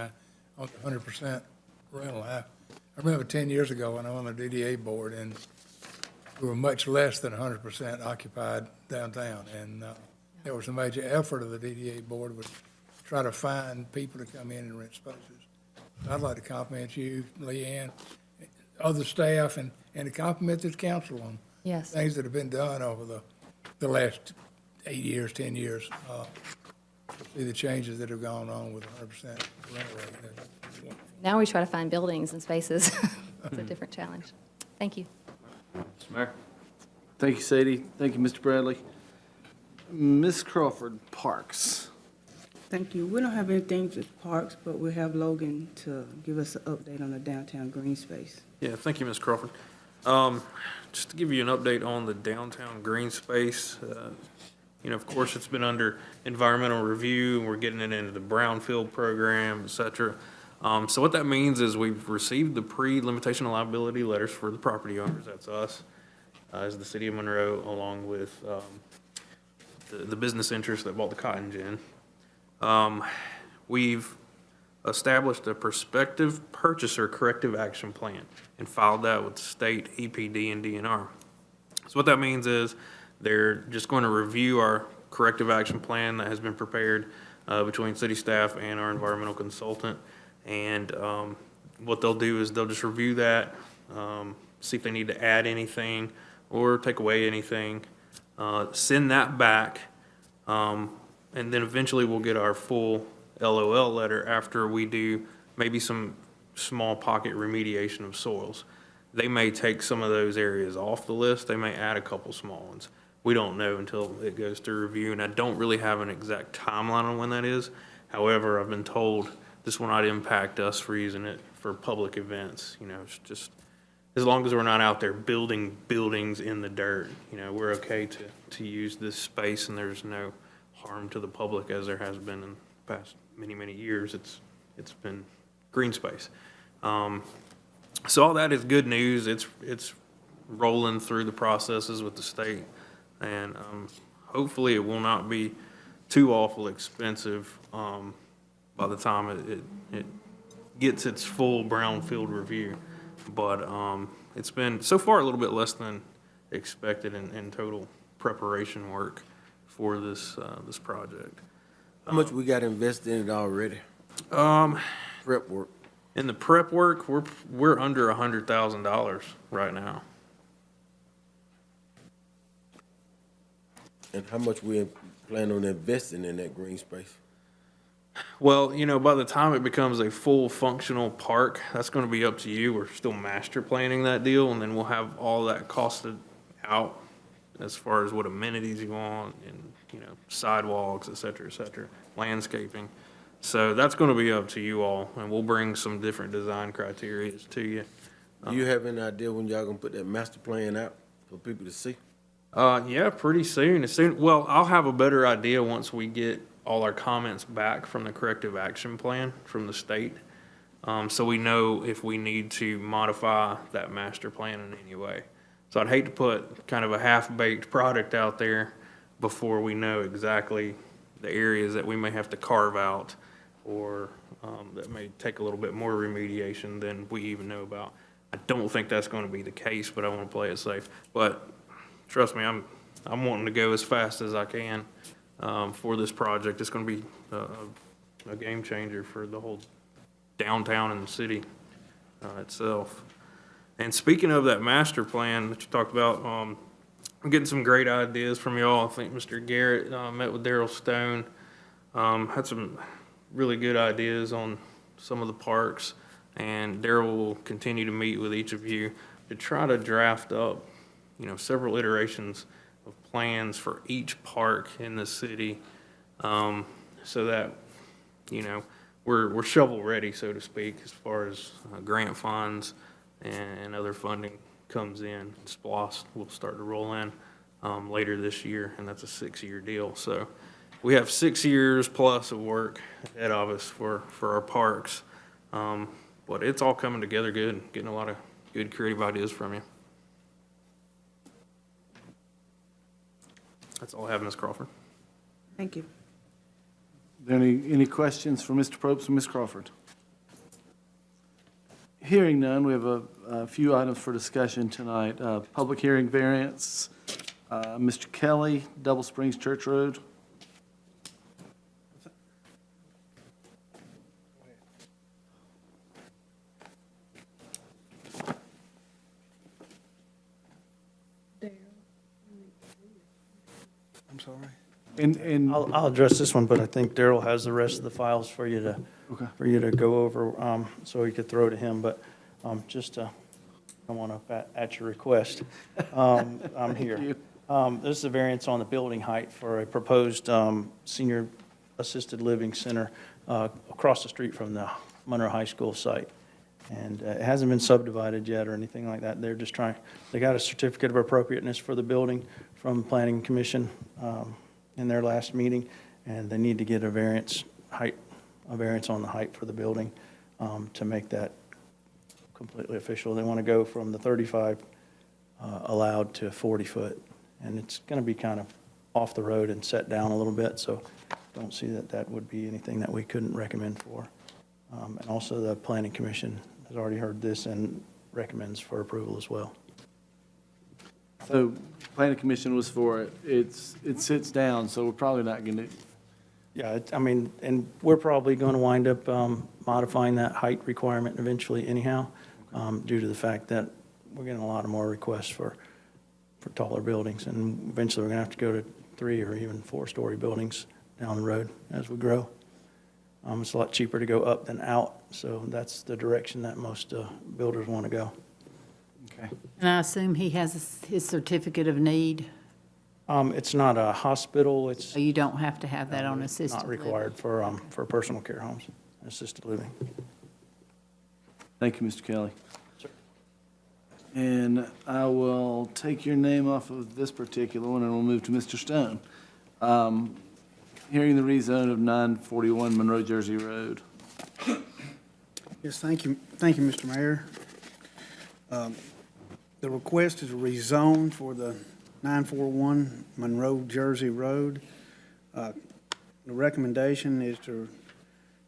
On 100% rental, I remember 10 years ago when I was on the DDA board, and we were much less than 100% occupied downtown. And there was a major effort of the DDA board was to try to find people to come in and rent spaces. I'd like to compliment you, Leanne, other staff, and to compliment this council on things that have been done over the last 8 years, 10 years. See the changes that have gone on with 100% rental rate. Now we try to find buildings and spaces. It's a different challenge. Thank you. Mr. Mayor? Thank you, Sadie. Thank you, Mr. Bradley. Ms. Crawford, Parks. Thank you. We don't have anything with parks, but we have Logan to give us an update on the downtown green space. Yeah, thank you, Ms. Crawford. Just to give you an update on the downtown green space, of course, it's been under environmental review, and we're getting it into the brownfield program, et cetera. So what that means is we've received the pre-limitation of liability letters for the property owners, that's us, as the city of Monroe, along with the business interests that bought the cotton gin. We've established a prospective purchaser corrective action plan and filed that with the state EPD and DNR. So what that means is they're just going to review our corrective action plan that has been prepared between city staff and our environmental consultant. And what they'll do is they'll just review that, see if they need to add anything or take away anything, send that back, and then eventually we'll get our full LOL letter after we do maybe some small pocket remediation of soils. They may take some of those areas off the list. They may add a couple small ones. We don't know until it goes through review, and I don't really have an exact timeline on when that is. However, I've been told this will not impact us for using it for public events. It's just, as long as we're not out there building buildings in the dirt, we're okay to use this space, and there's no harm to the public as there has been in the past many, many years. It's been green space. So all that is good news. It's rolling through the processes with the state, and hopefully it will not be too awful expensive by the time it gets its full brownfield review. But it's been so far a little bit less than expected in total preparation work for this project. How much we got invested in it already? Prep work. In the prep work, we're under $100,000 right now. And how much we plan on investing in that green space? Well, by the time it becomes a full functional park, that's going to be up to you. We're still master planning that deal, and then we'll have all that costed out as far as what amenities you want and, sidewalks, et cetera, landscaping. So that's going to be up to you all, and we'll bring some different design criteria to you. Do you have any idea when y'all gonna put that master plan out for people to see? Yeah, pretty soon. Well, I'll have a better idea once we get all our comments back from the corrective action plan from the state. So we know if we need to modify that master plan in any way. So I'd hate to put kind of a half-baked product out there before we know exactly the areas that we may have to carve out or that may take a little bit more remediation than we even know about. I don't think that's going to be the case, but I want to play it safe. But trust me, I'm wanting to go as fast as I can for this project. It's going to be a game changer for the whole downtown and the city itself. And speaking of that master plan that you talked about, I'm getting some great ideas from y'all. I think Mr. Garrett met with Daryl Stone, had some really good ideas on some of the parks, and Daryl will continue to meet with each of you to try to draft up, several iterations of plans for each park in the city, so that, we're shovel ready, so to speak, as far as grant funds and other funding comes in. SPLOST will start to roll in later this year, and that's a 6-year deal. So we have 6 years plus of work ahead of us for our parks. But it's all coming together good, getting a lot of good creative ideas from you. That's all I have, Ms. Crawford. Thank you. Are there any questions for Mr. Probst and Ms. Crawford? Hearing none, we have a few items for discussion tonight. Public hearing variance, Mr. Kelly, Double Springs Church Road. I'm sorry. And I'll address this one, but I think Daryl has the rest of the files for you to go over, so you could throw to him. But just to come on up at your request, I'm here. This is a variance on the building height for a proposed senior assisted living center across the street from the Monroe High School site. And it hasn't been subdivided yet or anything like that. They're just trying, they got a certificate of appropriateness for the building from Planning Commission in their last meeting, and they need to get a variance on the height for the building to make that completely official. They want to go from the 35 allowed to 40 foot, and it's going to be kind of off the road and set down a little bit, so don't see that that would be anything that we couldn't recommend for. And also the Planning Commission has already heard this and recommends for approval as well. So planning commission was for it. It sits down, so we're probably not going to. Yeah, I mean, and we're probably going to wind up modifying that height requirement eventually anyhow, due to the fact that we're getting a lot of more requests for taller buildings, and eventually we're going to have to go to 3 or even 4-story buildings down the road as we grow. It's a lot cheaper to go up than out, so that's the direction that most builders want to go. Okay. And I assume he has his certificate of need? It's not a hospital, it's So you don't have to have that on assisted not living? required for personal care homes, assisted living. Thank you, Mr. Kelly. Sure. And I will take your name off of this particular one, and we'll move to Mr. Stone. Hearing the rezone of 941 Monroe Jersey Road. Yes, thank you, Mr. Mayor. The request is a rezone for the 941 Monroe Jersey Road. The recommendation is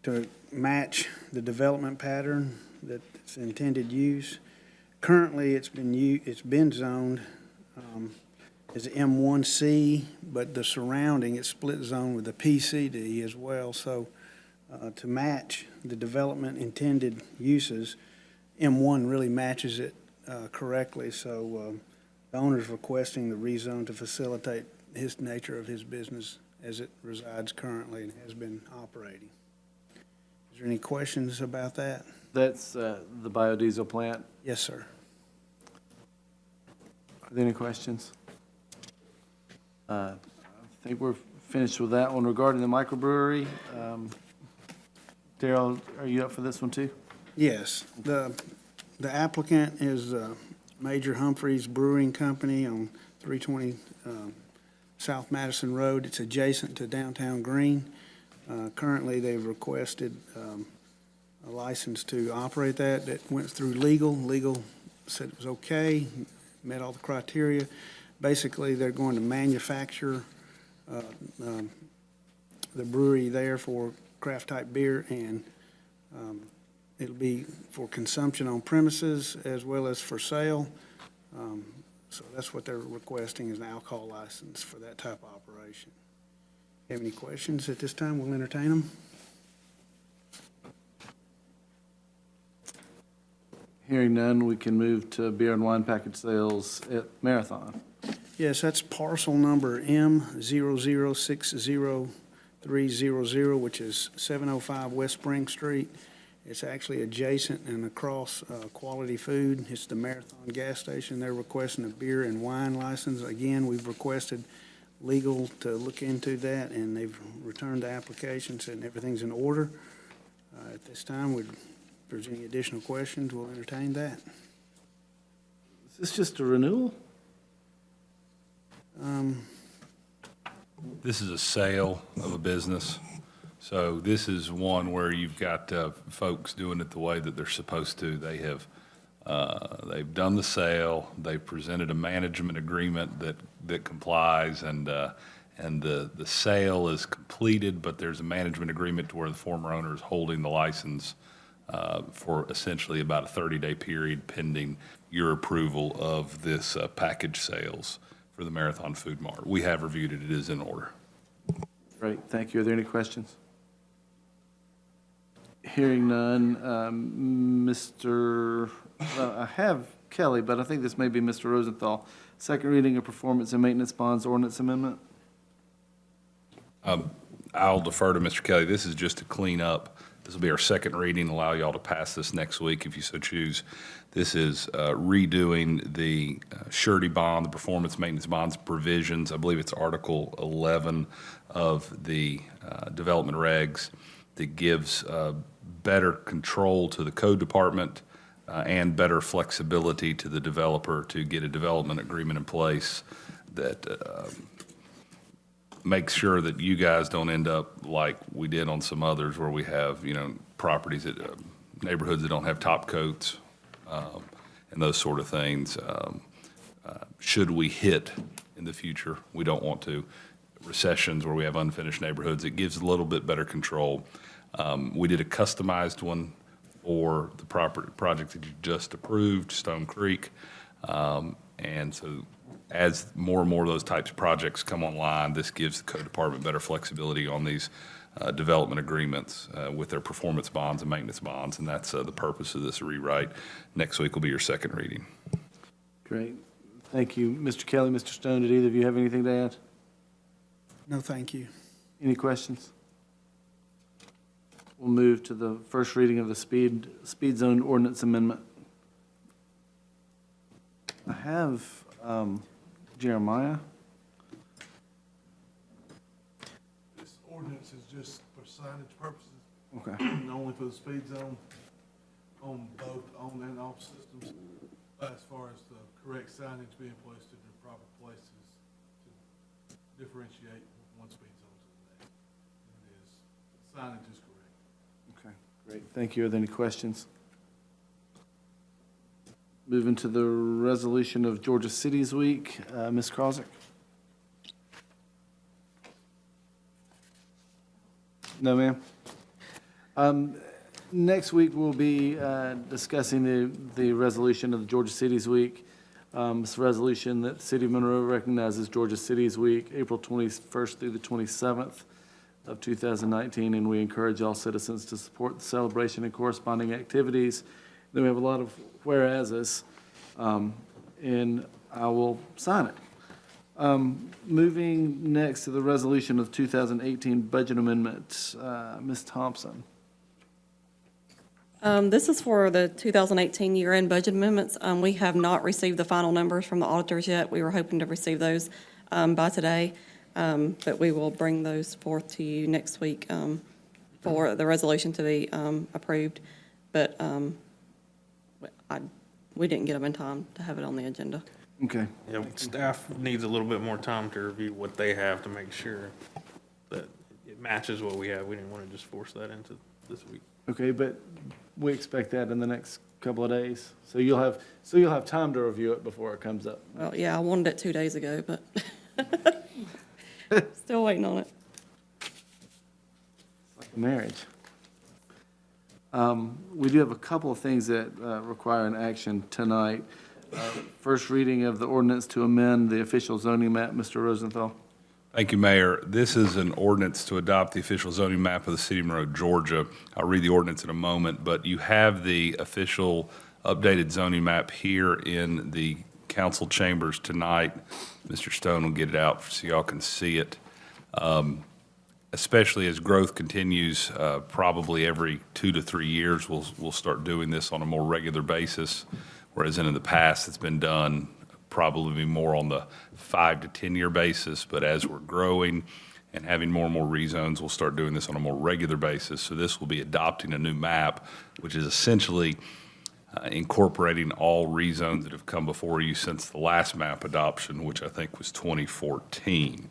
to match the development pattern that's intended use. Currently, it's been zoned as M1C, but the surrounding, it's split zone with the PCD as well. So to match the development intended uses, M1 really matches it correctly. So the owner's requesting the rezone to facilitate his nature of his business as it resides currently and has been operating. Is there any questions about that? That's the biodiesel plant. Yes, sir. Are there any questions? I think we're finished with that one. Regarding the microbrewery, Darrell, are you up for this one too? Yes. The applicant is Major Humphreys Brewing Company on 320 South Madison Road. It's adjacent to Downtown Green. Currently, they've requested a license to operate that. That went through legal. Legal said it was okay, met all the criteria. Basically, they're going to manufacture the brewery there for craft-type beer, and it'll be for consumption on premises as well as for sale. So that's what they're requesting, is an alcohol license for that type of operation. Have any questions at this time? We'll entertain them. Hearing none, we can move to beer and wine package sales at Marathon. Yes, that's parcel number M0060300, which is 705 West Spring Street. It's actually adjacent and across Quality Food. It's the Marathon gas station. They're requesting a beer and wine license. Again, we've requested legal to look into that, and they've returned the application, saying everything's in order. At this time, if there's any additional questions, we'll entertain that. Is this just a renewal? This is a sale of a business. So this is one where you've got folks doing it the way that they're supposed to. They have, they've done the sale, they've presented a management agreement that complies, and the sale is completed, but there's a management agreement to where the former owner is holding the license for essentially about a 30-day period pending your approval of this package sales for the Marathon Food Mart. We have reviewed it. It is in order. Great, thank you. Are there any questions? Hearing none, I have Kelly, but I think this may be Mr. Rosenthal. Second reading of performance and maintenance bonds ordinance amendment. I'll defer to Mr. Kelly. This is just to clean up This will be our second reading, allow y'all to pass this next week if you so choose. This is redoing the surety bond, the performance maintenance bonds provisions. I believe it's Article 11 of the development regs that gives better control to the code department and better flexibility to the developer to get a development agreement in place that makes sure that you guys don't end up like we did on some others where we have, properties that, neighborhoods that don't have top coats and those sort of things. Should we hit in the future, we don't want to, recessions where we have unfinished neighborhoods, it gives a little bit better control. We did a customized one for the project that you just approved, Stone Creek. And so as more and more of those types of projects come online, this gives the code department better flexibility on these development agreements with their performance bonds and maintenance bonds, and that's the purpose of this rewrite. Next week will be your second reading. Great. Thank you. Mr. Kelly, Mr. Stone, did either of you have anything to add? No, thank you. Any questions? We'll move to the first reading of the speed zone ordinance amendment. I have Jeremiah. This ordinance is just for signage purposes. Okay. Only for the speed zone on both on and off systems. As far as the correct signage being placed in the proper places to differentiate one speed zone to the next. Signage is correct. Okay, great. Thank you. Are there any questions? Moving to the resolution of Georgia Cities Week, Ms. Krosick. No, ma'am. Next week, we'll be discussing the resolution of the Georgia Cities Week. It's a resolution that the City of Monroe recognizes Georgia Cities Week, April 21st through the 27th of 2019, and we encourage all citizens to support the celebration and corresponding activities. Then we have a lot of whereases, and I will sign it. Moving next to the resolution of 2018 budget amendments, Ms. Thompson. This is for the 2018 year-end budget amendments. We have not received the final numbers from the auditors yet. We were hoping to receive those by today, but we will bring those forth to you next week for the resolution to be approved. But we didn't get them in time to have it on the agenda. Okay. Yeah, staff needs a little bit more time to review what they have to make sure that it matches what we have. We didn't want to just force that into this week. Okay, but we expect that in the next couple of days. So you'll have time to review it before it comes up. Well, yeah, I wanted it 2 days ago, but still waiting on it. Like a marriage. We do have a couple of things that require an action tonight. First reading of the ordinance to amend the official zoning map, Mr. Rosenthal. Thank you, Mayor. This is an ordinance to adopt the official zoning map of the City of Monroe, Georgia. I'll read the ordinance in a moment, but you have the official updated zoning map here in the council chambers tonight. Mr. Stone will get it out so y'all can see it. Especially as growth continues, probably every 2 to 3 years, we'll start doing this on a more regular basis, whereas in the past, it's been done probably more on the 5 to 10 year basis, but as we're growing and having more and more rezones, we'll start doing this on a more regular basis. So this will be adopting a new map, which is essentially incorporating all rezones that have come before you since the last map adoption, which I think was 2014.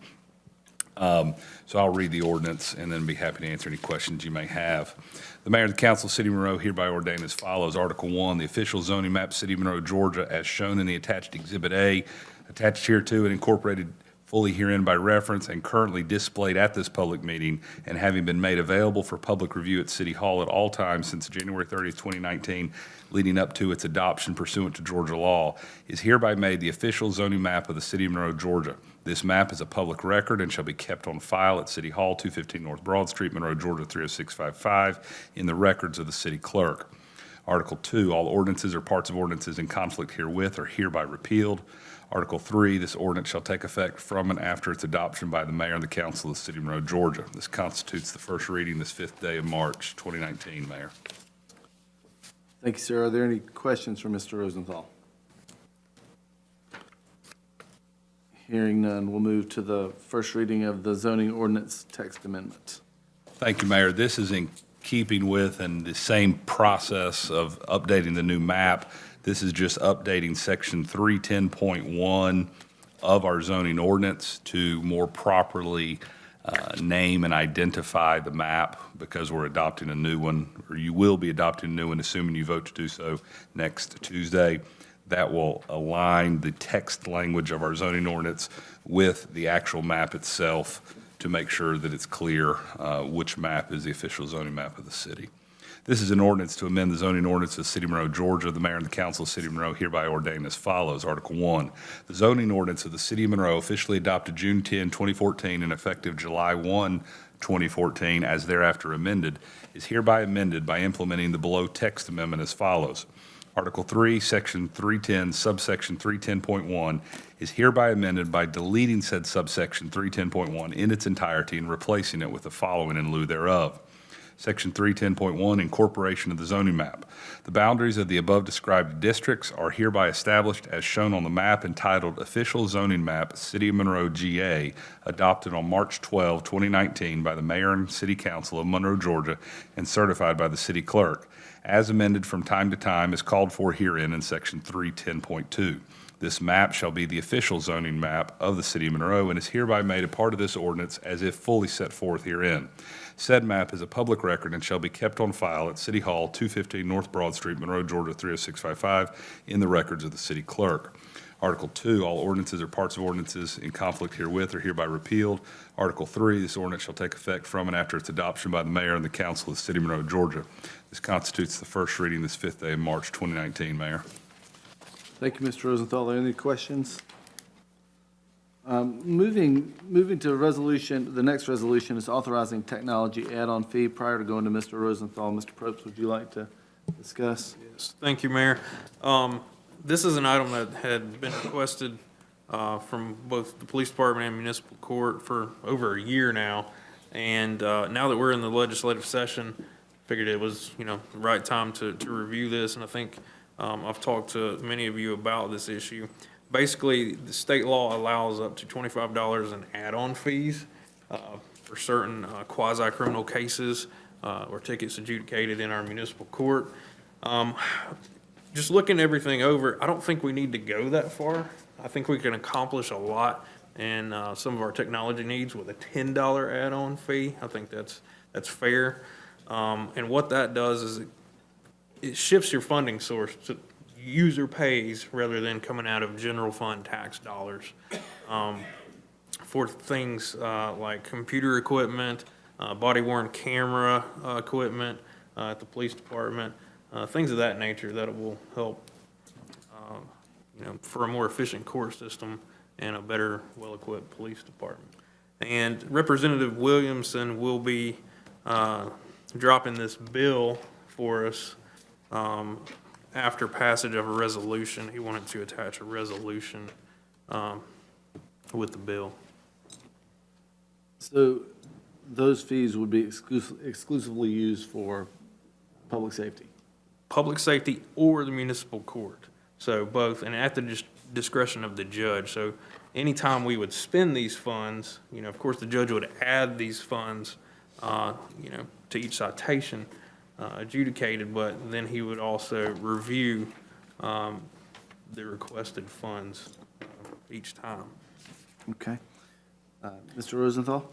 So I'll read the ordinance and then be happy to answer any questions you may have. The Mayor of the Council of the City of Monroe hereby ordain as follows. Article 1, the official zoning map, City of Monroe, Georgia, as shown in the attached Exhibit A, attached hereto and incorporated fully herein by reference and currently displayed at this public meeting and having been made available for public review at City Hall at all times since January 30th, 2019, leading up to its adoption pursuant to Georgia law, is hereby made the official zoning map of the City of Monroe, Georgia. This map is a public record and shall be kept on file at City Hall, 215 North Broad Street, Monroe, Georgia, 30655, in the records of the city clerk. Article 2, all ordinances or parts of ordinances in conflict herewith are hereby repealed. Article 3, this ordinance shall take effect from and after its adoption by the mayor and the council of the city of Monroe, Georgia. This constitutes the first reading this 5th day of March, 2019, Mayor. Thank you, sir. Are there any questions for Mr. Rosenthal? Hearing none, we'll move to the first reading of the zoning ordinance text amendment. Thank you, Mayor. This is in keeping with and the same process of updating the new map. This is just updating section 310.1 of our zoning ordinance to more properly name and identify the map, because we're adopting a new one, or you will be adopting a new one, assuming you vote to do so next Tuesday. That will align the text language of our zoning ordinance with the actual map itself to make sure that it's clear which map is the official zoning map of the city. This is an ordinance to amend the zoning ordinance of the City of Monroe, Georgia. The mayor and the council of the City of Monroe hereby ordain as follows. Article 1, the zoning ordinance of the City of Monroe officially adopted June 10, 2014 and effective July 1, 2014 as thereafter amended is hereby amended by implementing the below text amendment as follows. Article 3, Section 310, subsection 310.1 is hereby amended by deleting said subsection 310.1 in its entirety and replacing it with the following in lieu thereof. Section 310.1, incorporation of the zoning map. The boundaries of the above described districts are hereby established as shown on the map entitled Official Zoning Map, City of Monroe, GA, adopted on March 12, 2019 by the Mayor and City Council of Monroe, Georgia, and certified by the City Clerk, as amended from time to time as called for herein in Section 310.2. This map shall be the official zoning map of the City of Monroe and is hereby made a part of this ordinance as if fully set forth herein. Said map is a public record and shall be kept on file at City Hall, 215 North Broad Street, Monroe, Georgia, 30655, in the records of the City Clerk. Article 2, all ordinances or parts of ordinances in conflict herewith are hereby repealed. Article 3, this ordinance shall take effect from and after its adoption by the mayor and the council of the City of Monroe, Georgia. This constitutes the first reading this 5th day of March, 2019, Mayor. Thank you, Mr. Rosenthal. Are there any questions? Moving to a resolution, the next resolution is authorizing technology add-on fee. Prior to going to Mr. Rosenthal, Mr. Probst, would you like to discuss? Yes, thank you, Mayor. This is an item that had been requested from both the police department and municipal court for over a year now. And now that we're in the legislative session, figured it was, the right time to review this. And I think I've talked to many of you about this issue. Basically, the state law allows up to $25 in add-on fees for certain quasi-criminal cases or tickets adjudicated in our municipal court. Just looking everything over, I don't think we need to go that far. I think we can accomplish a lot in some of our technology needs with a $10 add-on fee. I think that's fair. And what that does is it shifts your funding source to user pays rather than coming out of general fund tax dollars for things like computer equipment, body-worn camera equipment at the police department, things of that nature that will help, for a more efficient court system and a better, well-equipped police department. And Representative Williamson will be dropping this bill for us after passage of a resolution. He wanted to attach a resolution with the bill. So those fees would be exclusively used for public safety? Public safety or the municipal court. So both, and at the discretion of the judge. So anytime we would spend these funds, of course, the judge would add these funds, to each citation adjudicated, but then he would also review the requested funds each time. Okay. Mr. Rosenthal?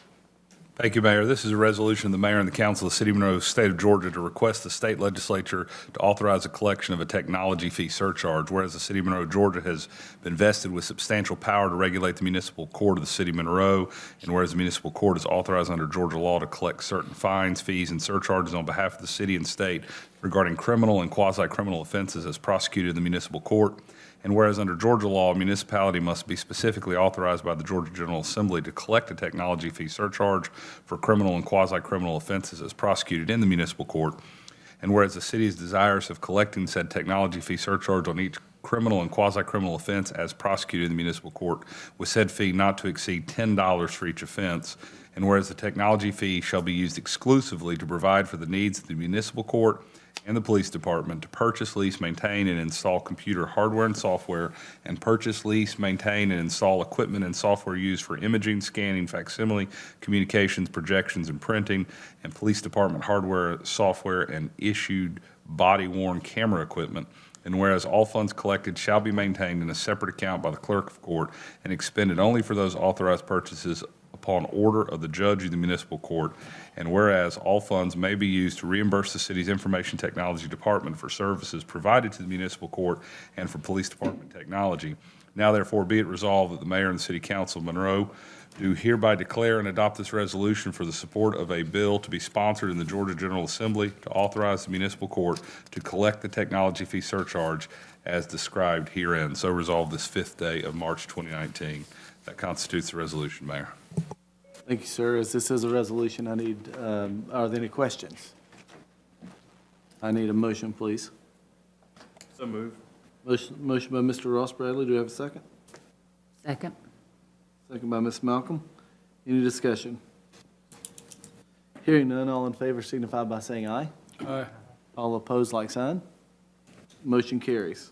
Thank you, Mayor. This is a resolution of the mayor and the council of the City of Monroe, State of Georgia, to request the state legislature to authorize a collection of a technology fee surcharge, whereas the City of Monroe, Georgia has been vested with substantial power to regulate the municipal court of the City of Monroe, and whereas the municipal court is authorized under Georgia law to collect certain fines, fees, and surcharges on behalf of the city and state regarding criminal and quasi-criminal offenses as prosecuted in the municipal court, and whereas under Georgia law, a municipality must be specifically authorized by the Georgia General Assembly to collect a technology fee surcharge for criminal and quasi-criminal offenses as prosecuted in the municipal court, And whereas the city is desirous of collecting said technology fee surcharge on each criminal and quasi-criminal offense as prosecuted in the municipal court, with said fee not to exceed $10 for each offense. And whereas the technology fee shall be used exclusively to provide for the needs of the municipal court and the police department to purchase, lease, maintain, and install computer hardware and software, and purchase, lease, maintain, and install equipment and software used for imaging, scanning, facsimile, communications, projections, and printing, and police department hardware, software, and issued body-worn camera equipment. And whereas all funds collected shall be maintained in a separate account by the clerk of court and expended only for those authorized purchases upon order of the judge of the municipal court. And whereas all funds may be used to reimburse the city's information technology department for services provided to the municipal court and for police department technology. Now therefore be it resolved that the mayor and the city council of Monroe do hereby declare and adopt this resolution for the support of a bill to be sponsored in the Georgia General Assembly to authorize the municipal court to collect the technology fee surcharge as described herein. So resolved this 5th day of March 2019. That constitutes the resolution, Mayor. Thank you, sir. As this is a resolution, I need, are there any questions? I need a motion, please. So moved. Motion by Mr. Ross Bradley. Do we have a second? Second. Second by Ms. Malcolm. Any discussion? Hearing none, all in favor signify by saying aye. Aye. All opposed, like sign. Motion carries.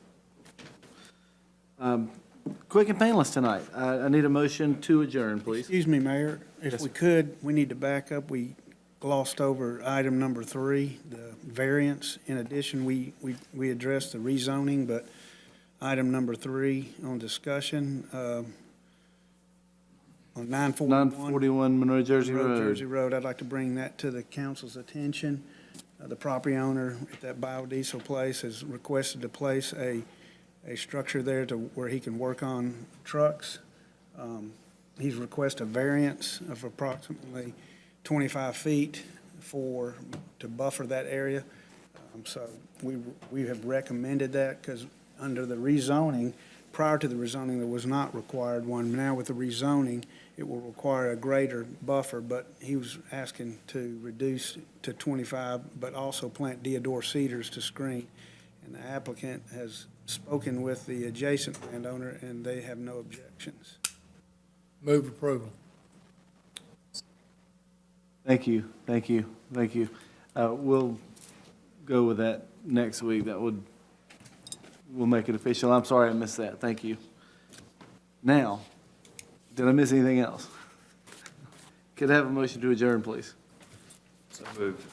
Quick and painless tonight. I need a motion to adjourn, please. Excuse me, Mayor, Yes, if we sir. could, we need to back up. We glossed over item number 3, the variance. In addition, we addressed the rezoning, but item number 3 on discussion, on 941 Monroe Jersey Jersey Road. Road, I'd like to bring that to the council's attention. The property owner at that biodiesel place has requested to place a structure there to where he can work on trucks. He's requested a variance of approximately 25 feet to buffer that area. So we have recommended that because under the rezoning, prior to the rezoning, there was not required one. Now with the rezoning, it will require a greater buffer, but he was asking to reduce to 25, but also plant deodar cedars to screen. And the applicant has spoken with the adjacent landowner, and they have no objections. Move approval. Thank you, thank you, thank you. We'll go with that next week. We'll make it official. I'm sorry I missed that. Thank you. Now, did I miss anything else? Could I have a motion to adjourn, please? So moved.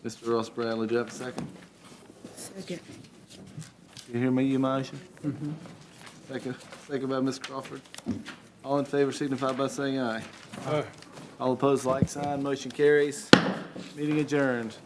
Mr. Ross Bradley, do you have a second? Second. You hear me, you motion? Second by Ms. Crawford. All in favor signify by saying aye. Aye. All opposed, like sign. Motion carries. Meeting adjourned.